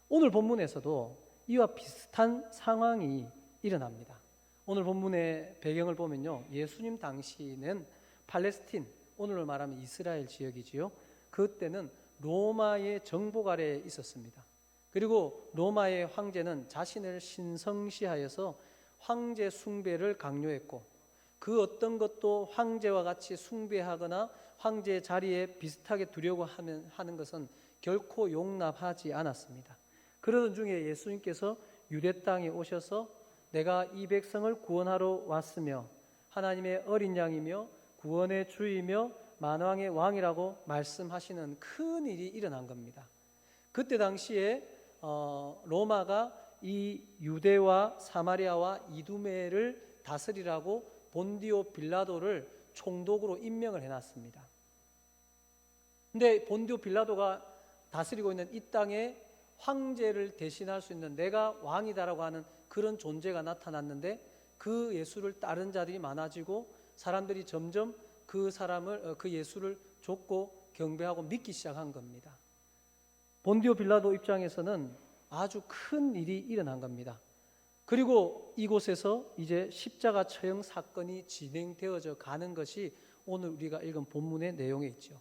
오늘 본문에서도 이와 비슷한 상황이 일어납니다. 오늘 본문의 배경을 보면요, 예수님 당시는 팔레스틴, 오늘로 말하면 이스라엘 지역이지요. 그때는 로마의 정복 아래에 있었습니다. 그리고 로마의 황제는 자신을 신성시하여서 황제 숭배를 강요했고, 그 어떤 것도 황제와 같이 숭배하거나 황제의 자리에 비슷하게 두려고 하는 것은 결코 용납하지 않았습니다. 그러던 중에 예수님께서 유대 땅에 오셔서 내가 이 백성을 구원하러 왔으며 하나님의 어린 양이며 구원의 주이며 만왕의 왕이라고 말씀하시는 큰 일이 일어난 겁니다. 그때 당시에 로마가 이 유대와 사마리아와 이두메를 다스리라고 본디오 빌라도를 총독으로 임명을 해놨습니다. 근데 본디오 빌라도가 다스리고 있는 이 땅에 황제를 대신할 수 있는 내가 왕이다라고 하는 그런 존재가 나타났는데, 그 예수를 따른 자들이 많아지고 사람들이 점점 그 예수를 좇고 경배하고 믿기 시작한 겁니다. 본디오 빌라도 입장에서는 아주 큰 일이 일어난 겁니다. 그리고 이곳에서 이제 십자가 처형 사건이 진행되어져 가는 것이 오늘 우리가 읽은 본문의 내용에 있죠.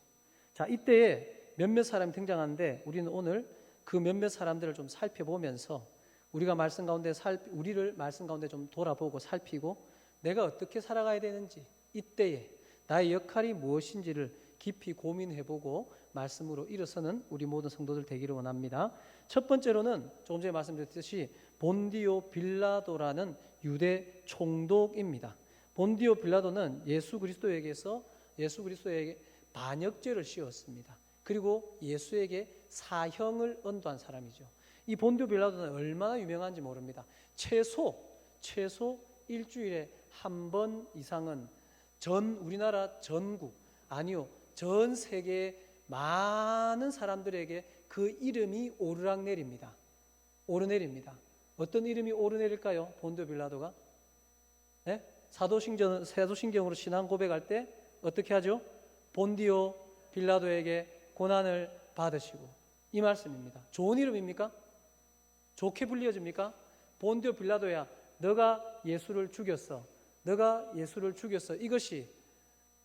자, 이때에 몇몇 사람이 등장하는데 우리는 오늘 그 몇몇 사람들을 좀 살펴보면서 우리를 말씀 가운데 좀 돌아보고 살피고 내가 어떻게 살아가야 되는지, 이때에 나의 역할이 무엇인지를 깊이 고민해보고 말씀으로 일어서는 우리 모든 성도들 되기를 원합니다. 첫 번째로는 조금 전에 말씀드렸듯이 본디오 빌라도라는 유대 총독입니다. 본디오 빌라도는 예수 그리스도에게 반역죄를 씌웠습니다. 그리고 예수에게 사형을 언도한 사람이죠. 이 본디오 빌라도는 얼마나 유명한지 모릅니다. 최소 일주일에 한 번 이상은 우리나라 전국, 아니요, 전 세계 많은 사람들에게 그 이름이 오르락내립니다. 오르내립니다. 어떤 이름이 오르내릴까요? 본디오 빌라도가? 네? 사도신경으로 신앙 고백할 때 어떻게 하죠? 본디오 빌라도에게 고난을 받으시고, 이 말씀입니다. 좋은 이름입니까? 좋게 불려집니까? 본디오 빌라도야, 너가 예수를 죽였어. 너가 예수를 죽였어. 이것이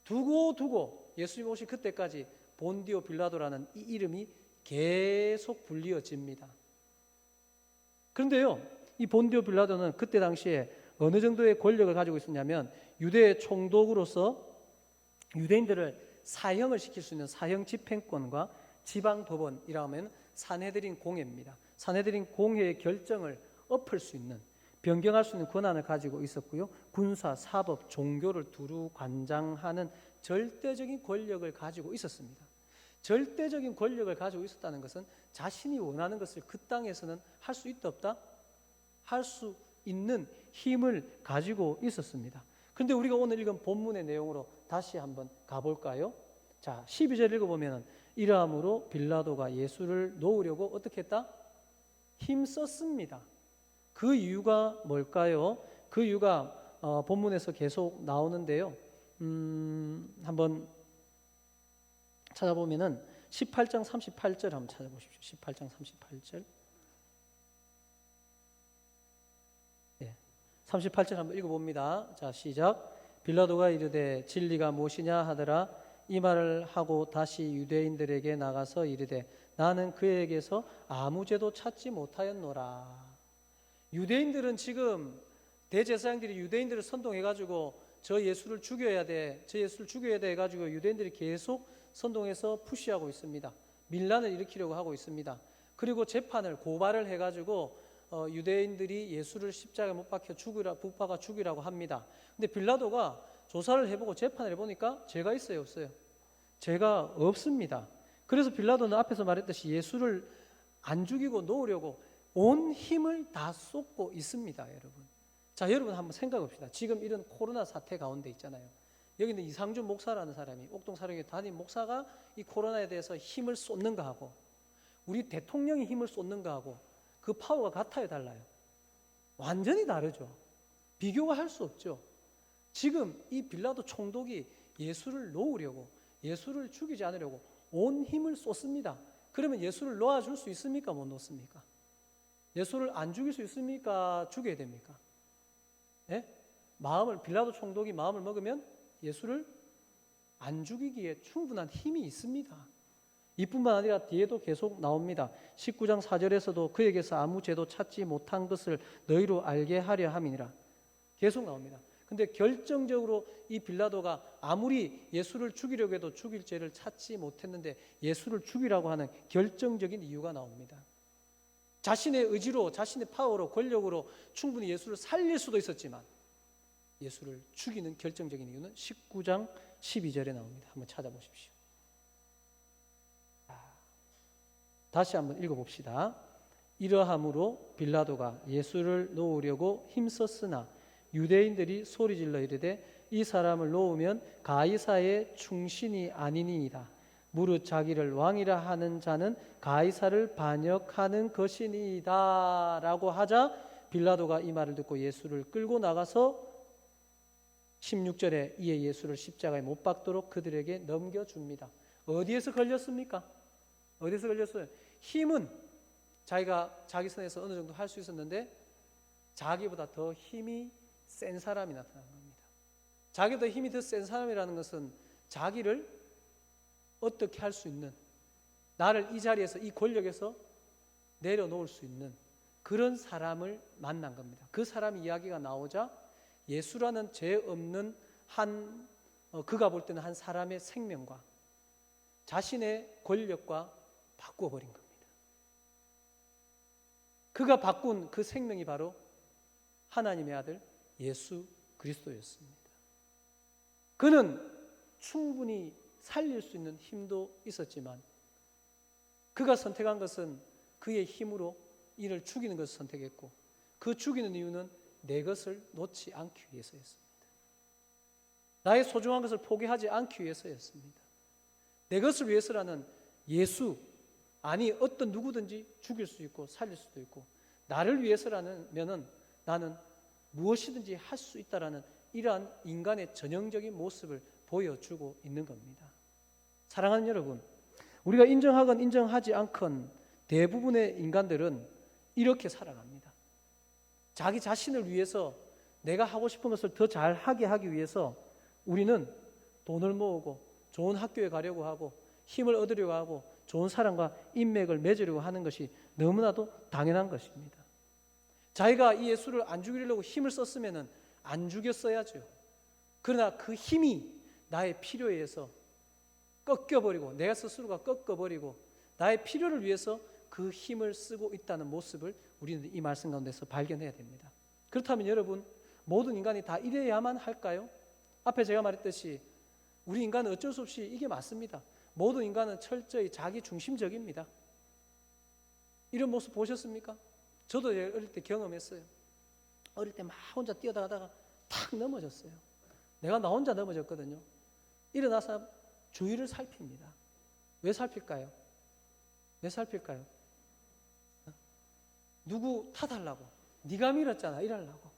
두고 예수님 오실 그때까지 본디오 빌라도라는 이 이름이 계속 불리어집니다. 그런데요, 이 본디오 빌라도는 그때 당시에 어느 정도의 권력을 가지고 있었냐면 유대 총독으로서 유대인들을 사형을 시킬 수 있는 사형 집행권과 지방 법원이라 하면 산헤드린 공회입니다. 산헤드린 공회의 결정을 엎을 수 있는, 변경할 수 있는 권한을 가지고 있었고요. 군사, 사법, 종교를 두루 관장하는 절대적인 권력을 가지고 있었습니다. 절대적인 권력을 가지고 있었다는 것은 자신이 원하는 것을 그 땅에서는 할 수 있다 없다? 할 수 있는 힘을 가지고 있었습니다. 그런데 우리가 오늘 읽은 본문의 내용으로 다시 한번 가볼까요? 자, 12절 읽어보면 이러함으로 빌라도가 예수를 놓으려고 어떻게 했다? 힘썼습니다. 그 이유가 뭘까요? 그 이유가 본문에서 계속 나오는데요. 한번 찾아보면은 18장 38절 한번 찾아보십시오. 18장 38절. 네. 38절 한번 읽어봅니다. 자, 시작. 빌라도가 이르되 진리가 무엇이냐 하더라. 이 말을 하고 다시 유대인들에게 나가서 이르되 나는 그에게서 아무 죄도 찾지 못하였노라. 유대인들은 지금 대제사장들이 유대인들을 선동해가지고 저 예수를 죽여야 돼 해가지고 유대인들이 계속 선동해서 푸시하고 있습니다. 밀란을 일으키려고 하고 있습니다. 그리고 재판을 고발을 해가지고 유대인들이 예수를 십자가에 못 박혀 죽이라고 합니다. 근데 빌라도가 조사를 해보고 재판을 해보니까 죄가 있어요, 없어요? 죄가 없습니다. 그래서 빌라도는 앞에서 말했듯이 예수를 안 죽이고 놓으려고 온 힘을 다 쏟고 있습니다, 여러분. 자, 여러분 한번 생각해봅시다. 지금 이런 코로나 사태 가운데 있잖아요. 여기는 이상준 목사라는 사람이, 옥동사령의 담임 목사가 이 코로나에 대해서 힘을 쏟는 거하고 우리 대통령이 힘을 쏟는 거하고 그 파워가 같아요, 달라요? 완전히 다르죠. 비교가 할 수 없죠. 지금 이 빌라도 총독이 예수를 놓으려고, 예수를 죽이지 않으려고 온 힘을 쏟습니다. 그러면 예수를 놓아줄 수 있습니까? 못 놓습니까? 예수를 안 죽일 수 있습니까? 죽여야 됩니까? 예? 빌라도 총독이 마음을 먹으면 예수를 안 죽이기에 충분한 힘이 있습니다. 이뿐만 아니라 뒤에도 계속 나옵니다. 19장 4절에서도 그에게서 아무 죄도 찾지 못한 것을 너희로 알게 하려 함이니라. 계속 나옵니다. 근데 결정적으로 이 빌라도가 아무리 예수를 죽이려고 해도 죽일 죄를 찾지 못했는데 예수를 죽이라고 하는 결정적인 이유가 나옵니다. 자신의 의지로, 자신의 파워로, 권력으로 충분히 예수를 살릴 수도 있었지만 예수를 죽이는 결정적인 이유는 19장 12절에 나옵니다. 한번 찾아보십시오. 다시 한번 읽어봅시다. 이러함으로 빌라도가 예수를 놓으려고 힘썼으나 유대인들이 소리질러 이르되 이 사람을 놓으면 가이사의 충신이 아니니이다. 무릇 자기를 왕이라 하는 자는 가이사를 반역하는 것이니이다 라고 하자 빌라도가 이 말을 듣고 예수를 끌고 나가서 16절에 이에 예수를 십자가에 못 박도록 그들에게 넘겨줍니다. 어디에서 걸렸습니까? 어디에서 걸렸어요? 힘은 자기가 자기 선에서 어느 정도 할 수 있었는데 자기보다 더 힘이 센 사람이 나타나는 겁니다. 자기보다 힘이 더 센 사람이라는 것은 자기를 어떻게 할 수 있는, 나를 이 자리에서, 이 권력에서 내려놓을 수 있는 그런 사람을 만난 겁니다. 그 사람 이야기가 나오자 예수라는 죄 없는 그가 볼 때는 한 사람의 생명과 자신의 권력과 바꾸어 버린 겁니다. 그가 바꾼 그 생명이 바로 하나님의 아들 예수 그리스도였습니다. 그는 충분히 살릴 수 있는 힘도 있었지만 그가 선택한 것은 그의 힘으로 이를 죽이는 것을 선택했고, 그 죽이는 이유는 내 것을 놓지 않기 위해서였습니다. 나의 소중한 것을 포기하지 않기 위해서였습니다. 내 것을 위해서라는 예수, 아니 어떤 누구든지 죽일 수 있고 살릴 수도 있고, 나를 위해서라면은 나는 무엇이든지 할 수 있다라는 이러한 인간의 전형적인 모습을 보여주고 있는 겁니다. 사랑하는 여러분, 우리가 인정하건 인정하지 않건 대부분의 인간들은 이렇게 살아갑니다. 자기 자신을 위해서, 내가 하고 싶은 것을 더 잘하게 하기 위해서 우리는 돈을 모으고 좋은 학교에 가려고 하고 힘을 얻으려고 하고 좋은 사람과 인맥을 맺으려고 하는 것이 너무나도 당연한 것입니다. 자기가 이 예수를 안 죽이려고 힘을 썼으면 안 죽였어야죠. 그러나 그 힘이 나의 필요에 의해서 꺾여버리고, 내가 스스로가 꺾어버리고 나의 필요를 위해서 그 힘을 쓰고 있다는 모습을 우리는 이 말씀 가운데서 발견해야 됩니다. 그렇다면 여러분, 모든 인간이 다 이래야만 할까요? 앞에 제가 말했듯이 우리 인간은 어쩔 수 없이 이게 맞습니다. 모든 인간은 철저히 자기 중심적입니다. 이런 모습 보셨습니까? 저도 어릴 때 경험했어요. 어릴 때 막 혼자 뛰어다가다가 탁 넘어졌어요. 내가 나 혼자 넘어졌거든요. 일어나서 주위를 살핍니다. 왜 살필까요? 왜 살필까요? 누구 탓하려고, 네가 밀었잖아 이러려고.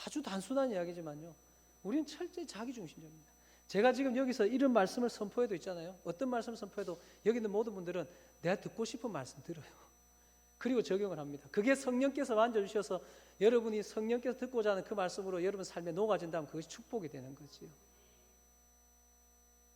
아주 단순한 이야기지만요, 우리는 철저히 자기중심적입니다. 제가 지금 여기서 이런 말씀을 선포해도 있잖아요. 어떤 말씀을 선포해도 여기 있는 모든 분들은 내가 듣고 싶은 말씀 들어요. 그리고 적용을 합니다. 그게 성령께서 만져주셔서 여러분이 성령께서 듣고자 하는 그 말씀으로 여러분 삶에 녹아진다면 그것이 축복이 되는 거지요.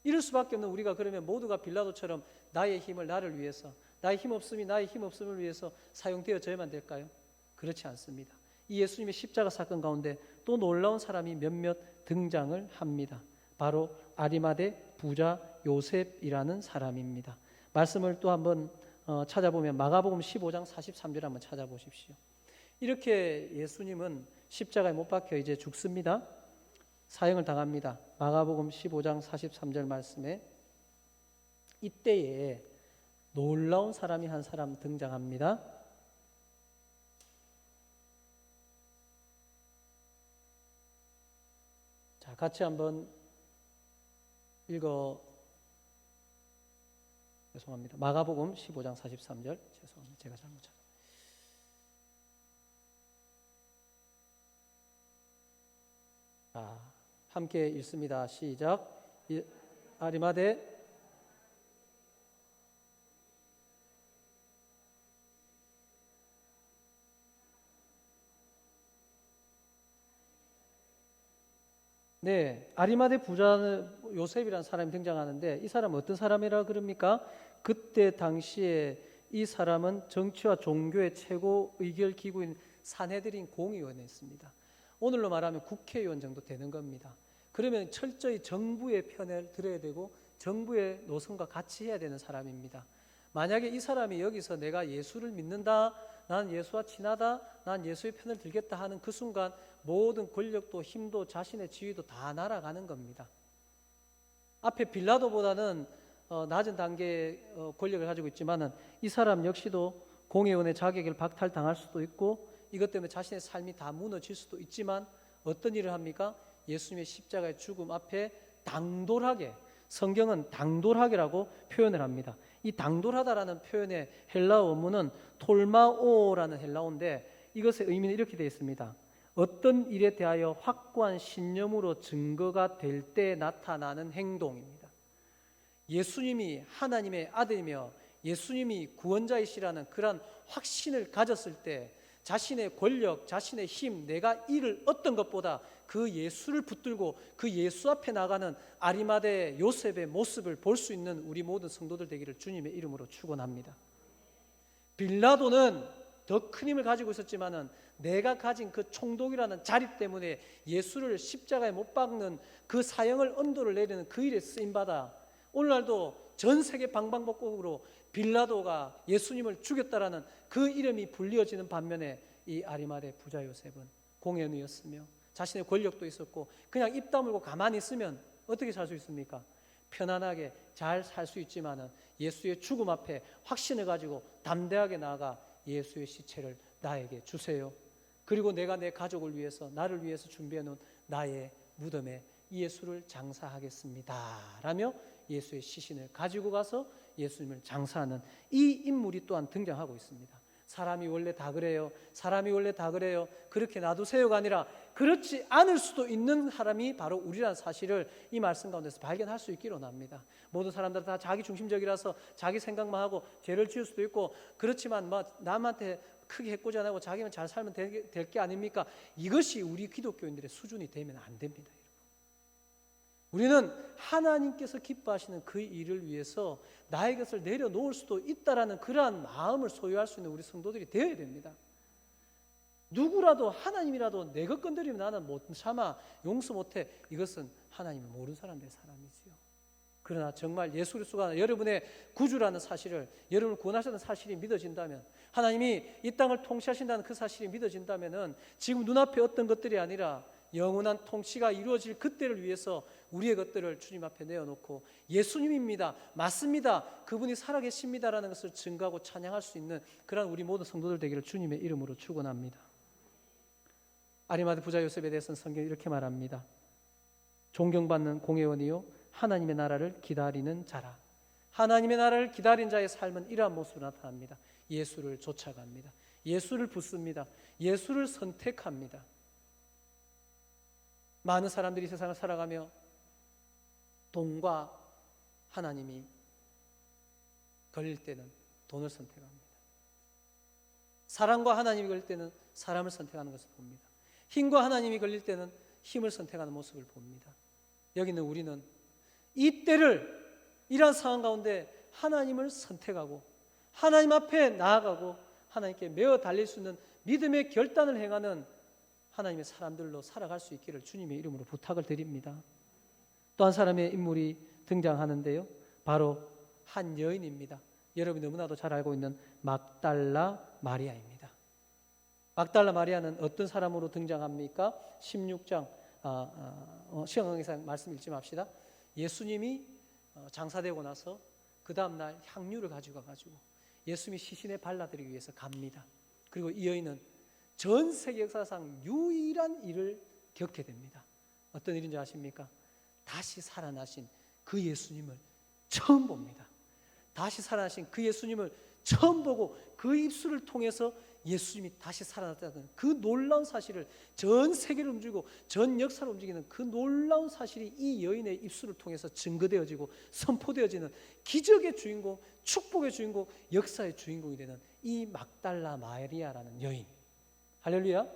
이럴 수밖에 없는 우리가 그러면 모두가 빌라도처럼 나의 힘을 나를 위해서, 나의 힘 없음이 나의 힘 없음을 위해서 사용되어져야만 될까요? 그렇지 않습니다. 이 예수님의 십자가 사건 가운데 또 놀라운 사람이 몇몇 등장을 합니다. 바로 아리마대 부자 요셉이라는 사람입니다. 말씀을 또 한번 찾아보면 마가복음 15장 43절 한번 찾아보십시오. 이렇게 예수님은 십자가에 못 박혀 이제 죽습니다. 사형을 당합니다. 마가복음 15장 43절 말씀에 이때에 놀라운 사람이 한 사람 등장합니다. 자, 같이 한번 죄송합니다. 마가복음 15장 43절. 죄송합니다. 제가 잘못 찾았습니다. 자, 함께 읽습니다. 시작. 아리마대 네, 아리마대 부자 요셉이라는 사람이 등장하는데 이 사람은 어떤 사람이라 그럽니까? 그때 당시에 이 사람은 정치와 종교의 최고 의결 기구인 산헤드린 공의원이었습니다. 오늘로 말하면 국회의원 정도 되는 겁니다. 그러면 철저히 정부의 편을 들어야 되고 정부의 노선과 같이 해야 되는 사람입니다. 만약에 이 사람이 여기서 내가 예수를 믿는다, 난 예수와 친하다, 난 예수의 편을 들겠다 하는 그 순간 모든 권력도 힘도 자신의 지위도 다 날아가는 겁니다. 앞에 빌라도보다는 낮은 단계의 권력을 가지고 있지만은 이 사람 역시도 공회원의 자격을 박탈당할 수도 있고 이것 때문에 자신의 삶이 다 무너질 수도 있지만 어떤 일을 합니까? 예수님의 십자가의 죽음 앞에 당돌하게, 성경은 당돌하게라고 표현을 합니다. 이 당돌하다라는 표현의 헬라어 원문은 톨마오라는 헬라어인데 이것의 의미는 이렇게 되어 있습니다. 어떤 일에 대하여 확고한 신념으로 증거가 될 때 나타나는 행동입니다. 예수님이 하나님의 아들이며 예수님이 구원자이시라는 그런 확신을 가졌을 때 자신의 권력, 자신의 힘, 내가 이를 얻던 것보다 그 예수를 붙들고 그 예수 앞에 나가는 아리마대 요셉의 모습을 볼 수 있는 우리 모든 성도들 되기를 주님의 이름으로 축원합니다. 빌라도는 더 큰 힘을 가지고 있었지만은 내가 가진 그 총독이라는 자리 때문에 예수를 십자가에 못 박는 그 사형을 언도를 내리는 그 일에 쓰임받아 오늘날도 전 세계 방방곡곡으로 빌라도가 예수님을 죽였다라는 그 이름이 불리어지는 반면에 이 아리마대 부자 요셉은 공연이었으며 자신의 권력도 있었고 그냥 입 다물고 가만히 있으면 어떻게 살 수 있습니까? 편안하게 잘 살 수 있지만은 예수의 죽음 앞에 확신을 가지고 담대하게 나아가 예수의 시체를 나에게 주세요. 그리고 내가 내 가족을 위해서 나를 위해서 준비해 놓은 나의 무덤에 예수를 장사하겠습니다 라며 예수의 시신을 가지고 가서 예수님을 장사하는 이 인물이 또한 등장하고 있습니다. 사람이 원래 다 그래요. 사람이 원래 다 그래요. 그렇게 놔두세요가 아니라 그렇지 않을 수도 있는 사람이 바로 우리라는 사실을 이 말씀 가운데서 발견할 수 있기로 합니다. 모든 사람들 다 자기 중심적이라서 자기 생각만 하고 죄를 지을 수도 있고 그렇지만 뭐 남한테 크게 해코지 안 하고 자기만 잘 살면 될 게 아닙니까? 이것이 우리 기독교인들의 수준이 되면 안 됩니다. 우리는 하나님께서 기뻐하시는 그 일을 위해서 나의 것을 내려놓을 수도 있다라는 그러한 마음을 소유할 수 있는 우리 성도들이 되어야 됩니다. 누구라도 하나님이라도 내 것 건드리면 나는 못 참아 용서 못해. 이것은 하나님을 모르는 사람들의 사람이지요. 그러나 정말 예수 그리스도가 여러분의 구주라는 사실을, 여러분을 구원하셨다는 사실이 믿어진다면, 하나님이 이 땅을 통치하신다는 그 사실이 믿어진다면은 지금 눈앞에 어떤 것들이 아니라 영원한 통치가 이루어질 그때를 위해서 우리의 것들을 주님 앞에 내어놓고 예수님입니다, 맞습니다, 그분이 살아계십니다라는 것을 증거하고 찬양할 수 있는 그런 우리 모든 성도들 되기를 주님의 이름으로 축원합니다. 아리마대 부자 요셉에 대해서는 성경이 이렇게 말합니다. 존경받는 공회원이요 하나님의 나라를 기다리는 자라. 하나님의 나라를 기다린 자의 삶은 이러한 모습으로 나타납니다. 예수를 쫓아갑니다. 예수를 붙습니다. 예수를 선택합니다. 많은 사람들이 세상을 살아가며 돈과 하나님이 걸릴 때는 돈을 선택합니다. 사랑과 하나님이 걸릴 때는 사람을 선택하는 것을 봅니다. 힘과 하나님이 걸릴 때는 힘을 선택하는 모습을 봅니다. 여기는 우리는 이 때를 이러한 상황 가운데 하나님을 선택하고 하나님 앞에 나아가고 하나님께 매어 달릴 수 있는 믿음의 결단을 행하는 하나님의 사람들로 살아갈 수 있기를 주님의 이름으로 부탁을 드립니다. 또 한 사람의 인물이 등장하는데요, 바로 한 여인입니다. 여러분이 너무나도 잘 알고 있는 막달라 마리아입니다. 막달라 마리아는 어떤 사람으로 등장합니까? 16장 시간 관계상 말씀 읽지 맙시다. 예수님이 장사되고 나서 그 다음날 향유를 가지고 가지고 예수님이 시신에 발라드리기 위해서 갑니다. 그리고 이 여인은 전 세계 역사상 유일한 일을 겪게 됩니다. 어떤 일인지 아십니까? 다시 살아나신 그 예수님을 처음 봅니다. 다시 살아나신 그 예수님을 처음 보고 그 입술을 통해서 예수님이 다시 살아났다는 그 놀라운 사실을 전 세계를 움직이고 전 역사를 움직이는 그 놀라운 사실이 이 여인의 입술을 통해서 증거되어지고 선포되어지는 기적의 주인공, 축복의 주인공, 역사의 주인공이 되는 이 막달라 마리아라는 여인. 할렐루야.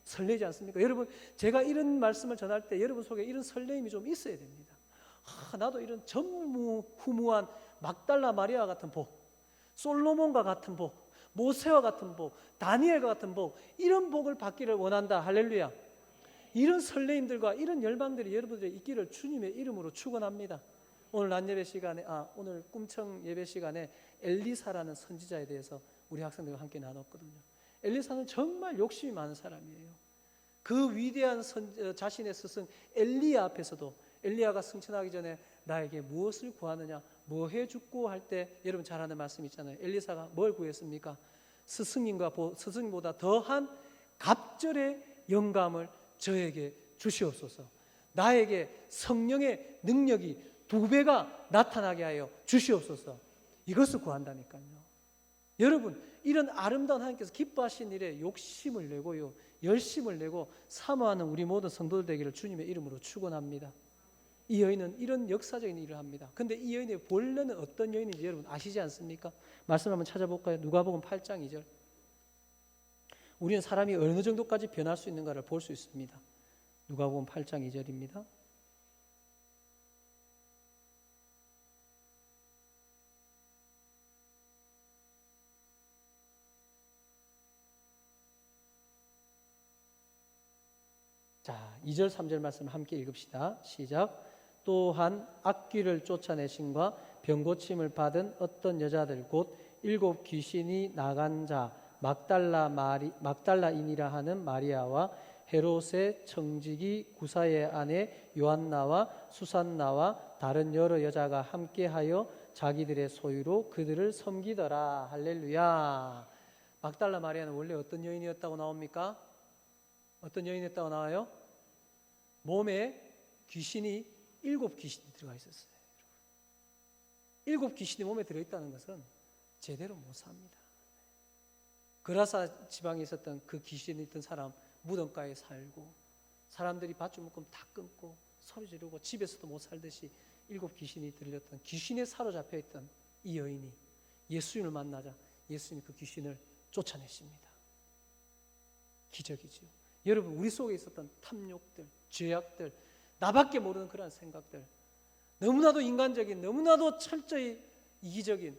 설레지 않습니까? 여러분, 제가 이런 말씀을 전할 때 여러분 속에 이런 설레임이 좀 있어야 됩니다. 나도 이런 전무후무한 막달라 마리아 같은 복, 솔로몬과 같은 복, 모세와 같은 복, 다니엘과 같은 복, 이런 복을 받기를 원한다. 할렐루야. 이런 설레임들과 이런 열망들이 여러분들의 있기를 주님의 이름으로 축원합니다. 오늘 낮 예배 시간에 오늘 꿈청 예배 시간에 엘리사라는 선지자에 대해서 우리 학생들과 함께 나눴거든요. 엘리사는 정말 욕심이 많은 사람이에요. 그 위대한 자신의 스승 엘리야 앞에서도 엘리야가 승천하기 전에 나에게 무엇을 구하느냐, 뭐 해주고 할 때 여러분 잘 아는 말씀 있잖아요. 엘리사가 뭘 구했습니까? 스승님보다 더한 갑절의 영감을 저에게 주시옵소서. 나에게 성령의 능력이 2배가 나타나게 하여 주시옵소서. 이것을 구한다니까요. 여러분, 이런 아름다운 하나님께서 기뻐하신 일에 욕심을 내고요, 열심을 내고 사모하는 우리 모든 성도들 되기를 주님의 이름으로 축원합니다. 이 여인은 이런 역사적인 일을 합니다. 근데 이 여인의 본래는 어떤 여인인지 여러분 아시지 않습니까? 말씀 한번 찾아볼까요? 누가복음 8장 2절. 우리는 사람이 어느 정도까지 변할 수 있는가를 볼 수 있습니다. 누가복음 8장 2절입니다. 자, 2절 3절 말씀 함께 읽읍시다. 시작. 또한 악귀를 쫓아내심과 병고침을 받은 어떤 여자들 곧 7 귀신이 나간 자 막달라인이라 하는 마리아와 헤롯의 청지기 구사의 아내 요한나와 수산나와 다른 여러 여자가 함께하여 자기들의 소유로 그들을 섬기더라. 할렐루야. 막달라 마리아는 원래 어떤 여인이었다고 나옵니까? 어떤 여인이었다고 나와요? 몸에 귀신이 7 귀신이 들어가 있었어요. 7 귀신이 몸에 들어있다는 것은 제대로 못 삽니다. 그라사 지방에 있었던 그 귀신이 있던 사람 무덤가에 살고 사람들이 밧줄 묶음 다 끊고 소리 지르고 집에서도 못 살듯이 7 귀신이 들렸던 귀신에 사로잡혀 있던 이 여인이 예수님을 만나자 예수님이 그 귀신을 쫓아내십니다. 기적이지요. 여러분, 우리 속에 있었던 탐욕들, 죄악들, 나밖에 모르는 그런 생각들, 너무나도 인간적인, 너무나도 철저히 이기적인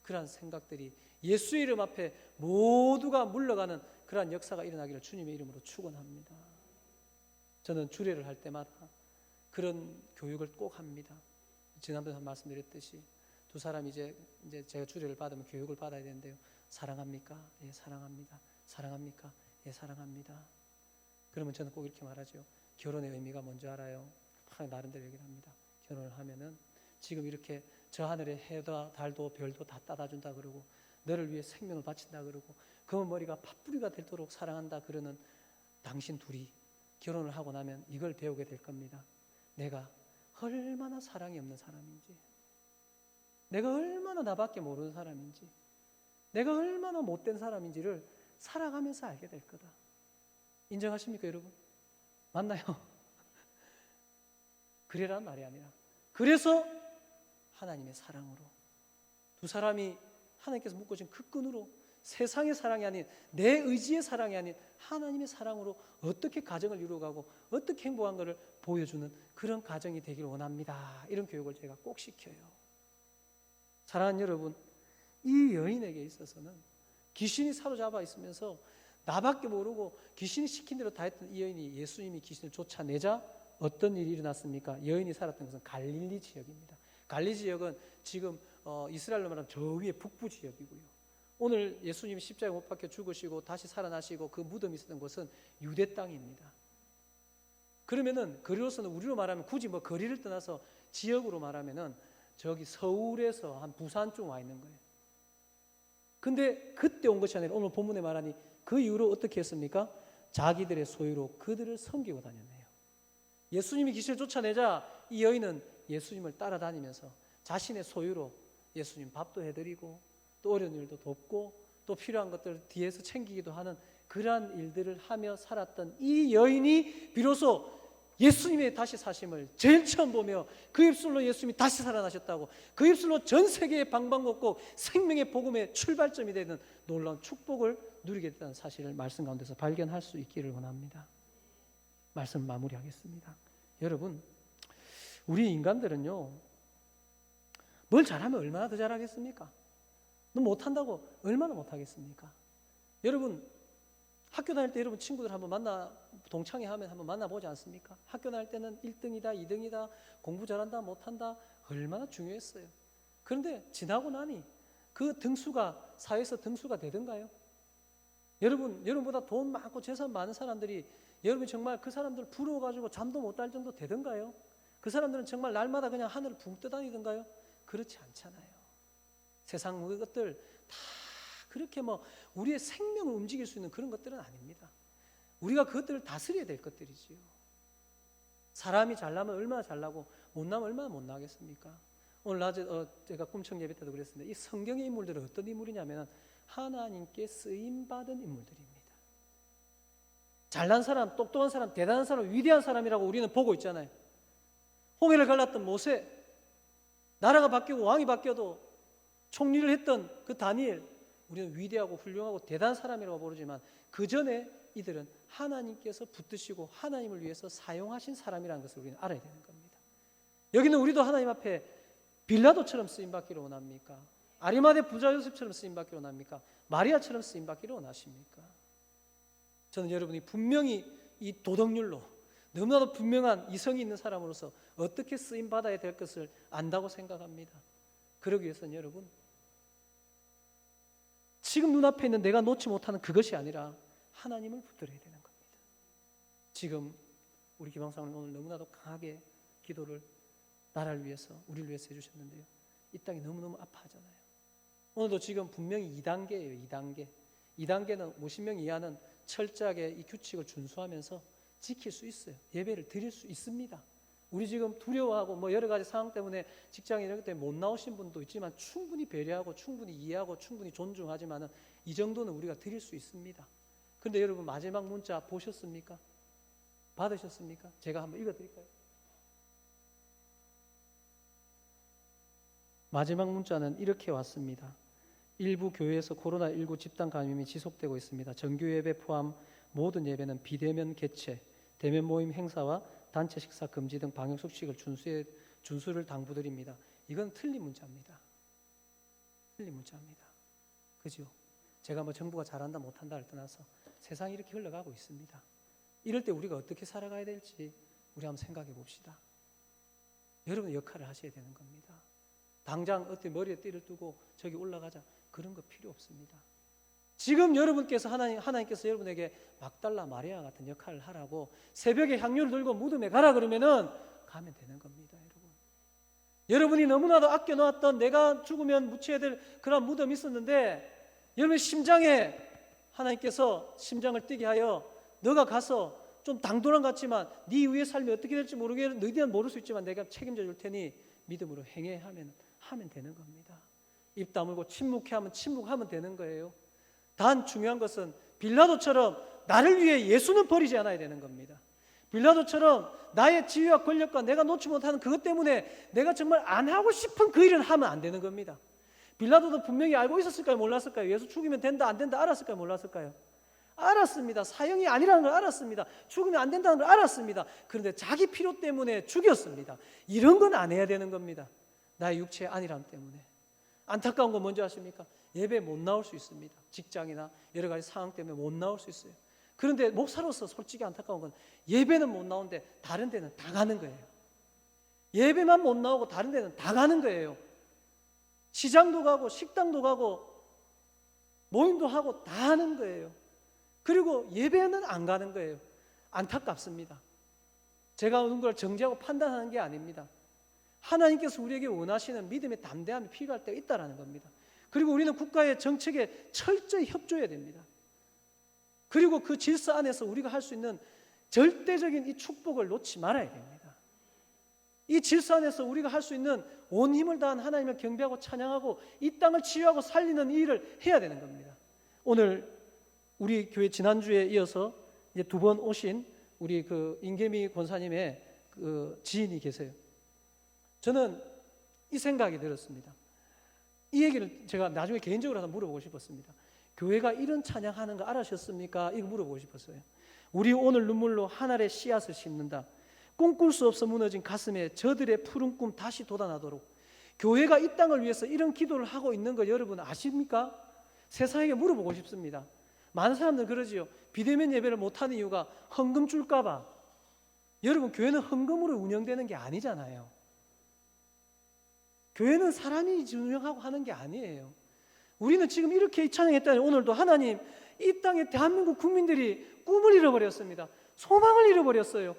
그런 생각들이 예수의 이름 앞에 모두가 물러가는 그러한 역사가 일어나기를 주님의 이름으로 축원합니다. 저는 주례를 할 때마다 그런 교육을 꼭 합니다. 지난번에 말씀드렸듯이 두 사람이 이제 제가 주례를 받으면 교육을 받아야 되는데요. 사랑합니까? 예, 사랑합니다. 사랑합니까? 예, 사랑합니다. 그러면 저는 꼭 이렇게 말하죠. 결혼의 의미가 뭔지 알아요? 나름대로 얘기를 합니다. 결혼을 하면은 지금 이렇게 저 하늘에 해도 달도 별도 다 따다준다 그러고 너를 위해 생명을 바친다 그러고 그 머리가 팥뿌리가 되도록 사랑한다 그러는 당신 둘이 결혼을 하고 나면 이걸 배우게 될 겁니다. 내가 얼마나 사랑이 없는 사람인지, 내가 얼마나 나밖에 모르는 사람인지, 내가 얼마나 못된 사람인지를 살아가면서 알게 될 거다. 인정하십니까, 여러분? 맞나요? 그래란 말이 아니라 그래서 하나님의 사랑으로 두 사람이 하나님께서 묶어준 그 끈으로 세상의 사랑이 아닌 내 의지의 사랑이 아닌 하나님의 사랑으로 어떻게 가정을 이루어가고 어떻게 행복한 것을 보여주는 그런 가정이 되기를 원합니다. 이런 교육을 제가 꼭 시켜요. 사랑하는 여러분, 이 여인에게 있어서는 귀신이 사로잡아 있으면서 나밖에 모르고 귀신이 시킨 대로 다 했던 이 여인이 예수님이 귀신을 쫓아내자 어떤 일이 일어났습니까? 여인이 살았던 것은 갈릴리 지역입니다. 갈릴리 지역은 지금 이스라엘로 말하면 저 위에 북부 지역이고요. 오늘 예수님이 십자가에 못 박혀 죽으시고 다시 살아나시고 그 무덤이 있었던 곳은 유대 땅입니다. 그러면은 거리로서는 우리로 말하면 굳이 뭐 거리를 떠나서 지역으로 말하면은 저기 서울에서 한 부산 쪽 와 있는 거예요. 근데 그때 온 것이 아니라 오늘 본문에 말하니 그 이후로 어떻게 했습니까? 자기들의 소유로 그들을 섬기고 다녔네요. 예수님이 귀신을 쫓아내자 이 여인은 예수님을 따라다니면서 자신의 소유로 예수님 밥도 해드리고 또 어려운 일도 돕고 또 필요한 것들 뒤에서 챙기기도 하는 그러한 일들을 하며 살았던 이 여인이 비로소 예수님의 다시 사심을 제일 처음 보며 그 입술로 예수님이 다시 살아나셨다고 그 입술로 전 세계의 방방곡곡 생명의 복음의 출발점이 되는 놀라운 축복을 누리게 됐다는 사실을 말씀 가운데서 발견할 수 있기를 원합니다. 말씀 마무리하겠습니다. 여러분, 우리 인간들은요, 뭘 잘하면 얼마나 더 잘하겠습니까? 너 못한다고 얼마나 못하겠습니까? 여러분, 학교 다닐 때 여러분 친구들 한번 동창회 하면 한번 만나보지 않습니까? 학교 다닐 때는 1등이다 2등이다 공부 잘한다 못한다 얼마나 중요했어요. 그런데 지나고 나니 그 등수가 사회에서 등수가 되던가요? 여러분보다 돈 많고 재산 많은 사람들이 여러분이 정말 그 사람들 부러워가지고 잠도 못 잘 정도 되던가요? 그 사람들은 정말 날마다 그냥 하늘을 붕 떠다니던가요? 그렇지 않잖아요. 세상 것들 다 그렇게 뭐 우리의 생명을 움직일 수 있는 그런 것들은 아닙니다. 우리가 그것들을 다스려야 될 것들이지요. 사람이 잘나면 얼마나 잘나고 못나면 얼마나 못나겠습니까? 오늘 낮에 제가 꿈청 예배 때도 그랬습니다. 이 성경의 인물들은 어떤 인물이냐면 하나님께 쓰임받은 인물들입니다. 잘난 사람, 똑똑한 사람, 대단한 사람, 위대한 사람이라고 우리는 보고 있잖아요. 홍해를 갈랐던 모세, 나라가 바뀌고 왕이 바뀌어도 총리를 했던 그 다니엘, 우리는 위대하고 훌륭하고 대단한 사람이라고 부르지만 그 전에 이들은 하나님께서 붙드시고 하나님을 위해서 사용하신 사람이라는 것을 우리는 알아야 되는 겁니다. 여기는 우리도 하나님 앞에 빌라도처럼 쓰임받기를 원합니까? 아리마대 부자 요셉처럼 쓰임받기를 원합니까? 마리아처럼 쓰임받기를 원하십니까? 저는 여러분이 분명히 이 도덕률로 너무나도 분명한 이성이 있는 사람으로서 어떻게 쓰임받아야 될 것을 안다고 생각합니다. 그러기 위해서는 여러분, 지금 눈앞에 있는 내가 놓지 못하는 그것이 아니라 하나님을 붙들어야 되는 겁니다. 지금 우리 기방사는 오늘 너무나도 강하게 기도를 나라를 위해서, 우리를 위해서 해주셨는데요, 이 땅이 너무너무 아파하잖아요. 오늘도 지금 분명히 2단계예요. 2단계. 2단계는 50명 이하는 철저하게 이 규칙을 준수하면서 지킬 수 있어요. 예배를 드릴 수 있습니다. 우리 지금 두려워하고 뭐 여러 가지 상황 때문에 직장에 이런 것 때문에 못 나오신 분도 있지만 충분히 배려하고 충분히 이해하고 충분히 존중하지만은 이 정도는 우리가 드릴 수 있습니다. 그런데 여러분, 마지막 문자 보셨습니까? 받으셨습니까? 제가 한번 읽어드릴까요? 마지막 문자는 이렇게 왔습니다. 일부 교회에서 코로나19 집단 감염이 지속되고 있습니다. 정규 예배 포함 모든 예배는 비대면 개최, 대면 모임 행사와 단체 식사 금지 등 방역 수칙을 준수를 당부드립니다. 이건 틀린 문자입니다. 틀린 문자입니다. 그죠? 제가 뭐 정부가 잘한다 못한다를 떠나서 세상이 이렇게 흘러가고 있습니다. 이럴 때 우리가 어떻게 살아가야 될지 우리 한번 생각해 봅시다. 여러분 역할을 하셔야 되는 겁니다. 당장 어떻게 머리에 띠를 두고 저기 올라가자, 그런 거 필요 없습니다. 지금 여러분께서 하나님께서 여러분에게 막달라 마리아 같은 역할을 하라고 새벽에 향유를 들고 무덤에 가라 그러면은 가면 되는 겁니다. 여러분이 너무나도 아껴놓았던 내가 죽으면 묻혀야 될 그런 무덤이 있었는데, 여러분 심장에 하나님께서 심장을 뛰게 하여 너가 가서 좀 당돌한 것 같지만 네 위의 삶이 어떻게 될지 모르겠는데, 너희들은 모를 수 있지만 내가 책임져 줄 테니 믿음으로 행해 하면 되는 겁니다. 입 다물고 침묵해 하면 침묵하면 되는 거예요. 단 중요한 것은 빌라도처럼 나를 위해 예수는 버리지 않아야 되는 겁니다. 빌라도처럼 나의 지위와 권력과 내가 놓지 못하는 그것 때문에 내가 정말 안 하고 싶은 그 일은 하면 안 되는 겁니다. 빌라도도 분명히 알고 있었을까요? 몰랐을까요? 예수 죽이면 된다 안 된다 알았을까요? 몰랐을까요? 알았습니다. 사형이 아니라는 걸 알았습니다. 죽으면 안 된다는 걸 알았습니다. 그런데 자기 필요 때문에 죽였습니다. 이런 건 안 해야 되는 겁니다. 나의 육체의 안일함 때문에. 안타까운 건 뭔지 아십니까? 예배 못 나올 수 있습니다. 직장이나 여러 가지 상황 때문에 못 나올 수 있어요. 그런데 목사로서 솔직히 안타까운 건 예배는 못 나오는데 다른 데는 다 가는 거예요. 예배만 못 나오고 다른 데는 다 가는 거예요. 시장도 가고 식당도 가고 모임도 하고 다 하는 거예요. 그리고 예배는 안 가는 거예요. 안타깝습니다. 제가 어느 걸 정죄하고 판단하는 게 아닙니다. 하나님께서 우리에게 원하시는 믿음의 담대함이 필요할 때가 있다는 겁니다. 그리고 우리는 국가의 정책에 철저히 협조해야 됩니다. 그리고 그 질서 안에서 우리가 할 수 있는 절대적인 이 축복을 놓지 말아야 됩니다. 이 질서 안에서 우리가 할 수 있는 온 힘을 다한 하나님을 경배하고 찬양하고 이 땅을 치유하고 살리는 이 일을 해야 되는 겁니다. 오늘 우리 교회 지난주에 이어서 이제 두 번 오신 우리 그 임계미 권사님의 그 지인이 계세요. 저는 이 생각이 들었습니다. 이 얘기를 제가 나중에 개인적으로 한번 물어보고 싶었습니다. 교회가 이런 찬양하는 거 알아셨습니까? 이거 물어보고 싶었어요. 우리 오늘 눈물로 하늘의 씨앗을 심는다. 꿈꿀 수 없어 무너진 가슴에 저들의 푸른 꿈 다시 돋아나도록. 교회가 이 땅을 위해서 이런 기도를 하고 있는 거 여러분 아십니까? 세상에게 물어보고 싶습니다. 많은 사람들 그러지요. 비대면 예배를 못하는 이유가 헌금 줄까 봐. 여러분 교회는 헌금으로 운영되는 게 아니잖아요. 교회는 사람이 운영하고 하는 게 아니에요. 우리는 지금 이렇게 찬양했다니 오늘도 하나님 이 땅에 대한민국 국민들이 꿈을 잃어버렸습니다. 소망을 잃어버렸어요.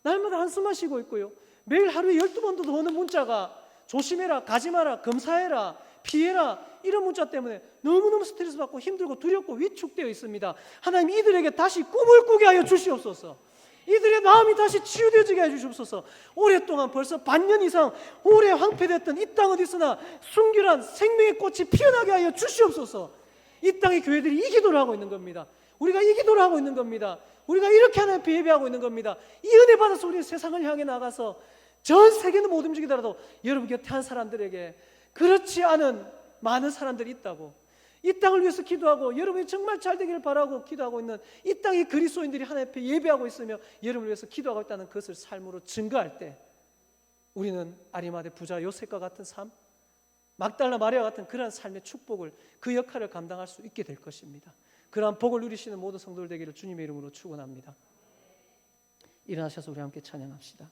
날마다 한숨만 쉬고 있고요. 매일 하루에 12번도 더 오는 문자가 조심해라, 가지 마라, 검사해라, 피해라 이런 문자 때문에 너무너무 스트레스 받고 힘들고 두렵고 위축되어 있습니다. 하나님 이들에게 다시 꿈을 꾸게 하여 주시옵소서. 이들의 마음이 다시 치유되어지게 해주시옵소서. 오랫동안 벌써 반년 이상 오래 황폐됐던 이 땅 어디서나 순결한 생명의 꽃이 피어나게 하여 주시옵소서. 이 땅의 교회들이 이 기도를 하고 있는 겁니다. 우리가 이 기도를 하고 있는 겁니다. 우리가 이렇게 하나님 앞에 예배하고 있는 겁니다. 이 은혜 받아서 우리 세상을 향해 나가서 전 세계는 못 움직이더라도 여러분 곁에 한 사람들에게 그렇지 않은 많은 사람들이 있다고, 이 땅을 위해서 기도하고 여러분이 정말 잘 되기를 바라고 기도하고 있는 이 땅의 그리스도인들이 하나님 앞에 예배하고 있으며 여러분을 위해서 기도하고 있다는 것을 삶으로 증거할 때 우리는 아리마대 부자 요셉과 같은 삶, 막달라 마리아 같은 그러한 삶의 축복을, 그 역할을 감당할 수 있게 될 것입니다. 그러한 복을 누리시는 모든 성도들 되기를 주님의 이름으로 축원합니다. 일어나셔서 우리 함께 찬양합시다.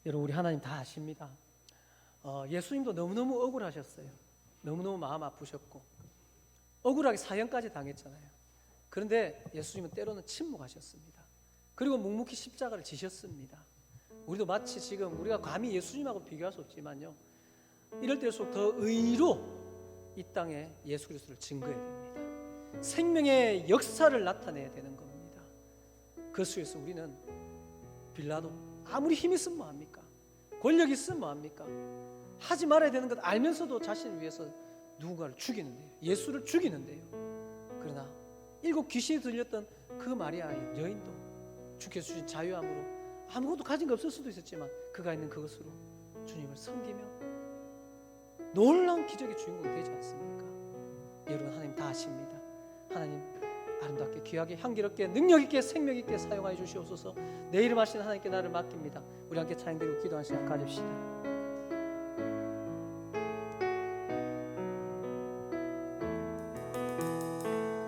여러분, 우리 하나님 다 아십니다. 예수님도 너무너무 억울하셨어요. 너무너무 마음 아프셨고 억울하게 사형까지 당했잖아요. 그런데 예수님은 때로는 침묵하셨습니다. 그리고 묵묵히 십자가를 지셨습니다. 우리도 마치 지금 우리가 감히 예수님하고 비교할 수 없지만요, 이럴 때일수록 더 의로 이 땅에 예수 그리스도를 증거해야 됩니다. 생명의 역사를 나타내야 되는 겁니다. 그 수에서 우리는 빌라도 아무리 힘 있으면 뭐합니까? 권력이 있으면 뭐합니까? 하지 말아야 되는 것 알면서도 자신을 위해서 누군가를 죽이는데요. 예수를 죽이는데요. 그러나 7 귀신이 들렸던 그 마리아의 여인도 주께서 주신 자유함으로 아무것도 가진 게 없을 수도 있었지만 그가 있는 그것으로 주님을 섬기며 놀라운 기적의 주인공이 되지 않습니까? 여러분, 하나님 다 아십니다. 하나님 아름답게 귀하게 향기롭게 능력 있게 생명 있게 사용하여 주시옵소서. 내 이름 하시는 하나님께 나를 맡깁니다. 우리 함께 찬양드리고 기도하는 시간 가집시다.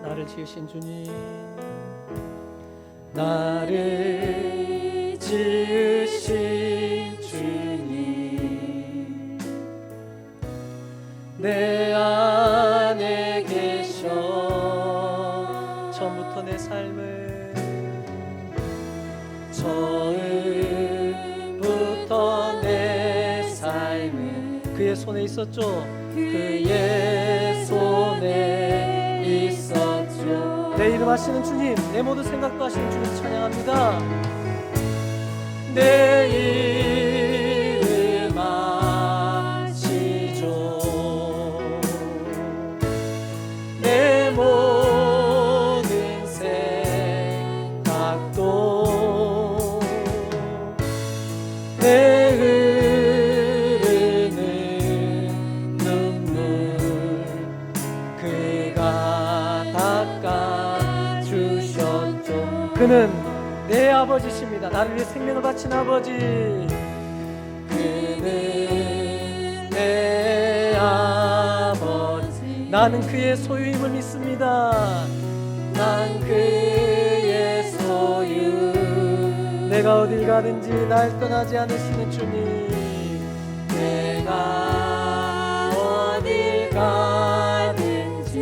나를 지으신 주님, 나를 지으신 주님, 내 안에 계셔. 처음부터 내 삶을, 처음부터 내 삶을 그의 손에 있었죠. 그의 손에 있었죠. 내 이름 하시는 주님, 내 모든 생각도 하시는 주님 찬양합니다. 내 이름 아시죠. 내 모든 생각도 내 흐르는 눈물 그가 닦아주셨죠. 그는 내 아버지십니다. 나를 위해 생명을 바친 아버지. 그는 내 아버지. 나는 그의 소유임을 믿습니다. 난 그의 소유. 내가 어딜 가든지 날 떠나지 않으시는 주님. 내가 어딜 가든지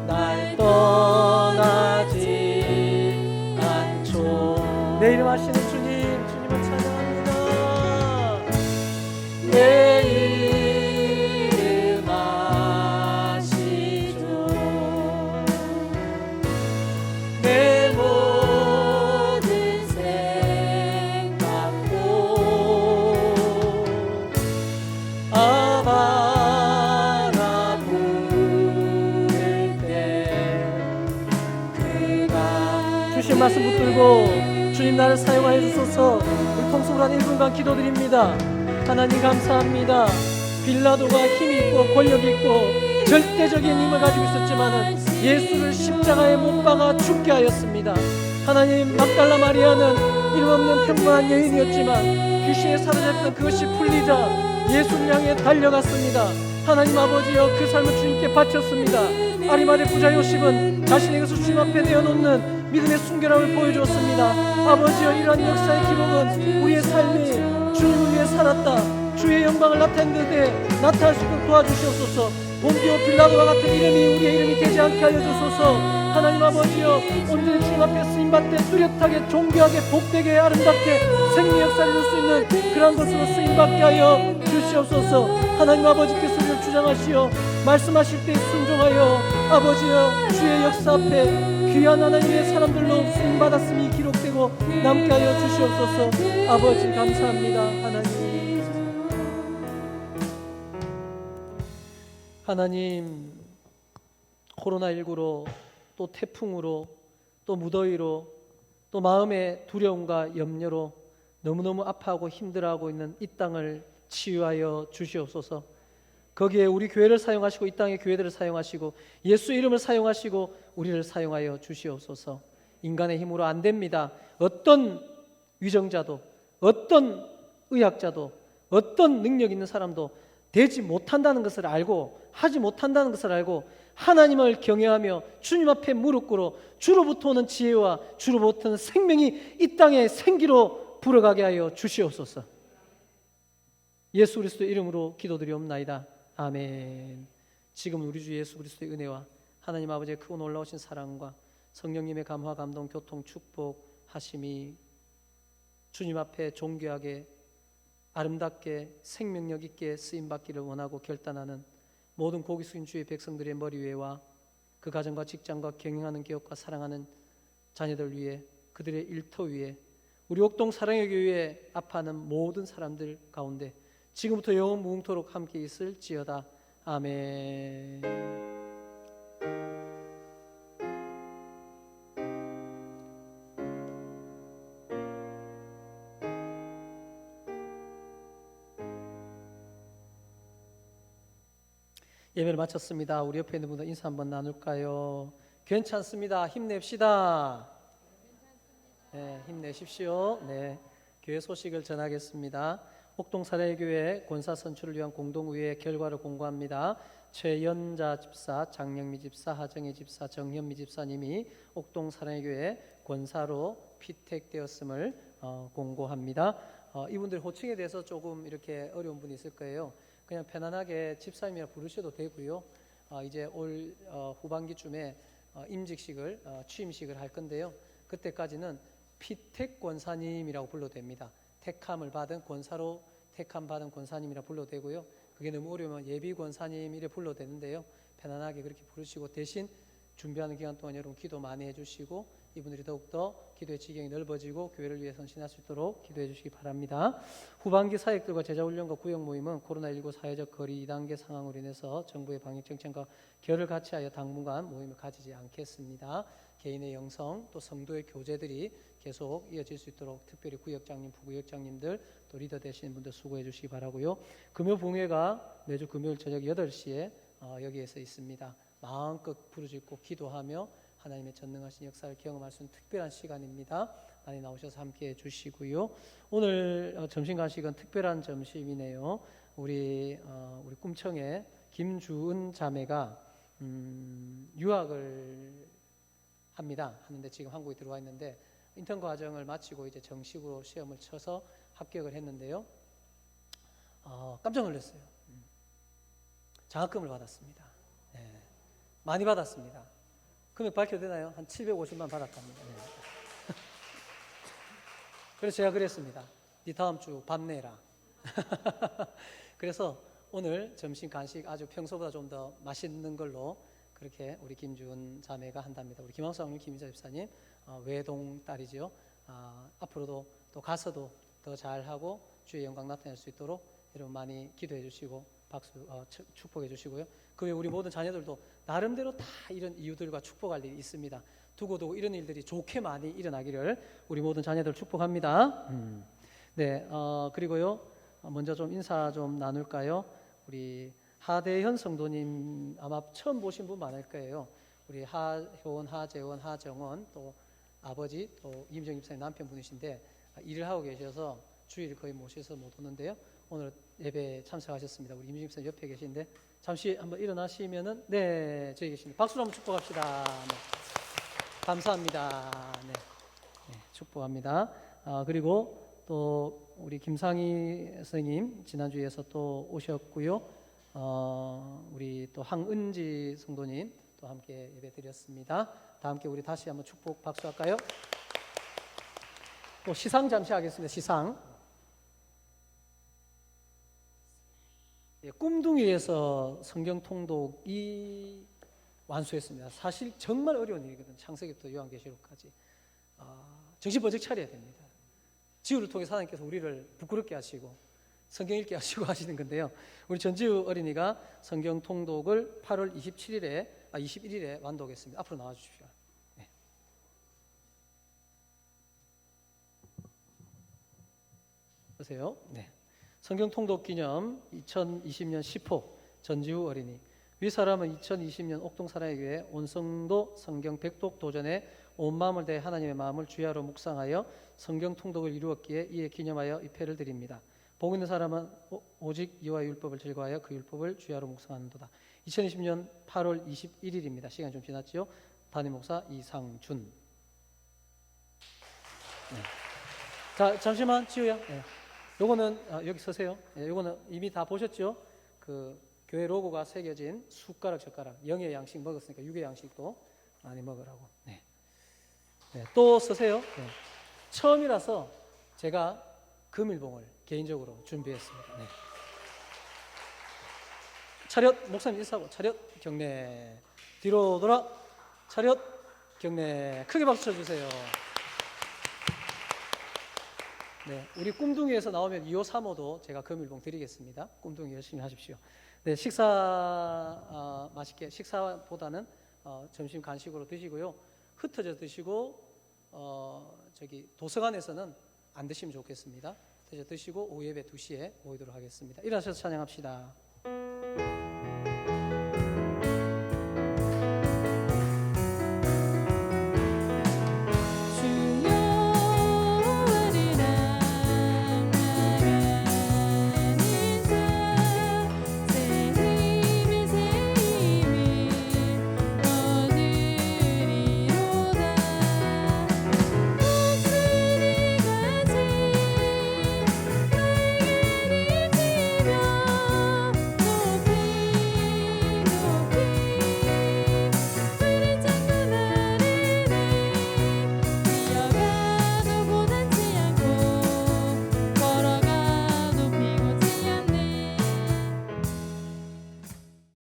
날 떠나지 않죠. 내 이름 하시는 주님, 주님을 찬양합니다. 내 이름 아시죠. 내 모든 생각도 아바라 부를 때 그가 주신 말씀 붙들고 주님 나를 사용하여 주소서. 우리 통성으로 한 1분간 기도드립니다. 하나님 감사합니다. 빌라도가 힘이 있고 권력이 있고 절대적인 힘을 가지고 있었지만은 예수를 십자가에 못 박아 죽게 하였습니다. 하나님, 막달라 마리아는 이름 없는 평범한 여인이었지만 귀신에 사로잡혔던 그것이 풀리자 예수를 향해 달려갔습니다. 하나님 아버지여, 그 삶을 주님께 바쳤습니다. 아리마대 부자 요셉은 자신의 것을 주님 앞에 내어놓는 믿음의 순결함을 보여주었습니다. 아버지여, 이러한 역사의 기록은 우리의 삶이 주님을 위해 살았다, 주의 영광을 나타내는데 나타날 수 있도록 도와주시옵소서. 본디오 빌라도와 같은 이름이 우리의 이름이 되지 않게 하여 주소서. 하나님 아버지여, 오늘 주님 앞에 쓰임받되 뚜렷하게 존귀하게 복되게 아름답게 생명 역사를 이룰 수 있는 그러한 것으로 쓰임받게 하여 주시옵소서. 하나님 아버지께서 우리를 주장하시어 말씀하실 때 순종하여 아버지여, 주의 역사 앞에 귀한 하나님의 사람들로 쓰임받았음이 기록되고 남게 하여 주시옵소서. 아버지 감사합니다. 하나님, 코로나19로 또 태풍으로 또 무더위로 또 마음의 두려움과 염려로 너무너무 아파하고 힘들어하고 있는 이 땅을 치유하여 주시옵소서. 거기에 우리 교회를 사용하시고 이 땅의 교회들을 사용하시고 예수 이름을 사용하시고 우리를 사용하여 주시옵소서. 인간의 힘으로 안 됩니다. 어떤 위정자도 어떤 의학자도 어떤 능력 있는 사람도 되지 못한다는 것을 알고 하지 못한다는 것을 알고 하나님을 경외하며 주님 앞에 무릎 꿇어 주로부터 오는 지혜와 주로부터 오는 생명이 이 땅에 생기로 불어가게 하여 주시옵소서. 예수 그리스도의 이름으로 기도드리옵나이다. 아멘. 지금 우리 주 예수 그리스도의 은혜와 하나님 아버지의 크고 놀라우신 사랑과 성령님의 감화 감동 교통 축복하심이 주님 앞에 존귀하게 아름답게 생명력 있게 쓰임받기를 원하고 결단하는 모든 고기 숙인 주의 백성들의 머리 위에와 그 가정과 직장과 경영하는 기업과 사랑하는 자녀들 위에 그들의 일터 위에 우리 옥동 사랑의 교회에 아파하는 모든 사람들 가운데 지금부터 영원 무궁토록 함께 있을지어다. 아멘. 예배를 마쳤습니다. 우리 옆에 있는 분들 인사 한번 나눌까요? 괜찮습니다. 힘냅시다. 네, 힘내십시오. 네, 교회 소식을 전하겠습니다. 옥동사례교회 권사 선출을 위한 공동의회 결과를 공고합니다. 최연자 집사, 장영미 집사, 하정희 집사, 정현미 집사님이 옥동사례교회 권사로 피택되었음을 공고합니다. 이분들 호칭에 대해서 조금 이렇게 어려운 분이 있을 거예요. 그냥 편안하게 집사님이라 부르셔도 되고요. 이제 올 후반기쯤에 임직식을 취임식을 할 건데요. 그때까지는 피택 권사님이라고 불러도 됩니다. 택함을 받은 권사로 택함 받은 권사님이라 불러도 되고요. 그게 너무 어려우면 예비 권사님 이래 불러도 되는데요. 편안하게 그렇게 부르시고 대신 준비하는 기간 동안 여러분 기도 많이 해주시고 이분들이 더욱더 기도의 지경이 넓어지고 교회를 위해 선신할 수 있도록 기도해 주시기 바랍니다. 후반기 사역들과 제자훈련과 구역 모임은 코로나19 사회적 거리 2단계 상황으로 인해서 정부의 방역정책과 결을 같이하여 당분간 모임을 가지지 않겠습니다. 개인의 영성 또 성도의 교제들이 계속 이어질 수 있도록 특별히 구역장님, 부구역장님들 또 리더 되시는 분들 수고해 주시기 바라고요. 금요 봉회가 매주 금요일 저녁 8시에 여기에서 있습니다. 마음껏 부르짖고 기도하며 하나님의 전능하신 역사를 경험할 수 있는 특별한 시간입니다. 많이 나오셔서 함께해 주시고요. 오늘 점심 간식은 특별한 점심이네요. 우리 꿈청의 김주은 자매가 유학을 하는데 지금 한국에 들어와 있는데 인턴 과정을 마치고 이제 정식으로 시험을 쳐서 합격을 했는데요. 깜짝 놀랐어요. 장학금을 받았습니다. 네, 많이 받았습니다. 금액 밝혀도 되나요? 한 750만 받았답니다. 네. 그래서 제가 그랬습니다. 네 다음 주 밥 내라. 그래서 오늘 점심 간식 아주 평소보다 좀 더 맛있는 걸로 그렇게 우리 김주은 자매가 한답니다. 우리 김학수 장님, 김희자 집사님 외동 딸이지요. 앞으로도 또 가서도 더 잘하고 주의 영광 나타낼 수 있도록 여러분 많이 기도해 주시고 박수 축복해 주시고요. 그 외에 우리 모든 자녀들도 나름대로 다 이런 이유들과 축복할 일이 있습니다. 두고두고 이런 일들이 좋게 많이 일어나기를 우리 모든 자녀들 축복합니다. 네, 그리고요 먼저 좀 인사 좀 나눌까요? 우리 하대현 성도님 아마 처음 보신 분 많을 거예요. 우리 하효원, 하재원, 하정원 또 아버지 또 임정 집사님 남편분이신데 일을 하고 계셔서 주일 거의 모셔서 못 오는데요. 오늘 예배에 참석하셨습니다. 우리 임정 집사님 옆에 계신데 잠시 한번 일어나시면은 네 저기 계십니다. 박수로 한번 축복합시다. 네. 감사합니다. 네, 네 축복합니다. 그리고 또 우리 김상희 선생님 지난주에서 또 오셨고요. 우리 또 황은지 성도님 또 함께 예배드렸습니다. 다 함께 우리 다시 한번 축복 박수할까요? 또 시상 잠시 하겠습니다. 시상. 예, 꿈둥이에서 성경 통독이 완수했습니다. 사실 정말 어려운 일이거든요. 창세기부터 요한계시록까지 정신 번쩍 차려야 됩니다. 지우를 통해 하나님께서 우리를 부끄럽게 하시고 성경 읽기 하시고 하시는 건데요. 우리 전지우 어린이가 성경 통독을 8월 21일에 완독했습니다. 앞으로 나와 주십시오. 네. 보세요. 네. 성경 통독 기념 2020년 10호 전지우 어린이. 위 사람은 2020년 옥동사랑교회 온성도 성경 백독 도전에 온 마음을 다해 하나님의 마음을 주야로 묵상하여 성경 통독을 이루었기에 이에 기념하여 이 패를 드립니다. 복 있는 사람은 오직 이와 율법을 즐거워하여 그 율법을 주야로 묵상하는도다. 2020년 8월 21일입니다. 시간 좀 지났지요. 담임 목사 이상준. 네. 자, 잠시만 지우야. 네. 요거는 여기 서세요. 네, 요거는 이미 다 보셨죠? 그 교회 로고가 새겨진 숟가락 젓가락 영의 양식 먹었으니까 육의 양식도 많이 먹으라고. 네. 네, 또 서세요. 네. 처음이라서 제가 금일봉을 개인적으로 준비했습니다. 네. 차렷 목사님 인사하고 차렷 경례 뒤로 돌아 차렷 경례 크게 박수 쳐주세요. 네, 우리 꿈둥이에서 나오면 2호 3호도 제가 금일봉 드리겠습니다. 꿈둥이 열심히 하십시오. 네, 식사 맛있게 식사보다는 점심 간식으로 드시고요. 흩어져 드시고 저기 도서관에서는 안 드시면 좋겠습니다. 흩어져 드시고 오후 예배 2시에 모이도록 하겠습니다. 일어나셔서 찬양합시다.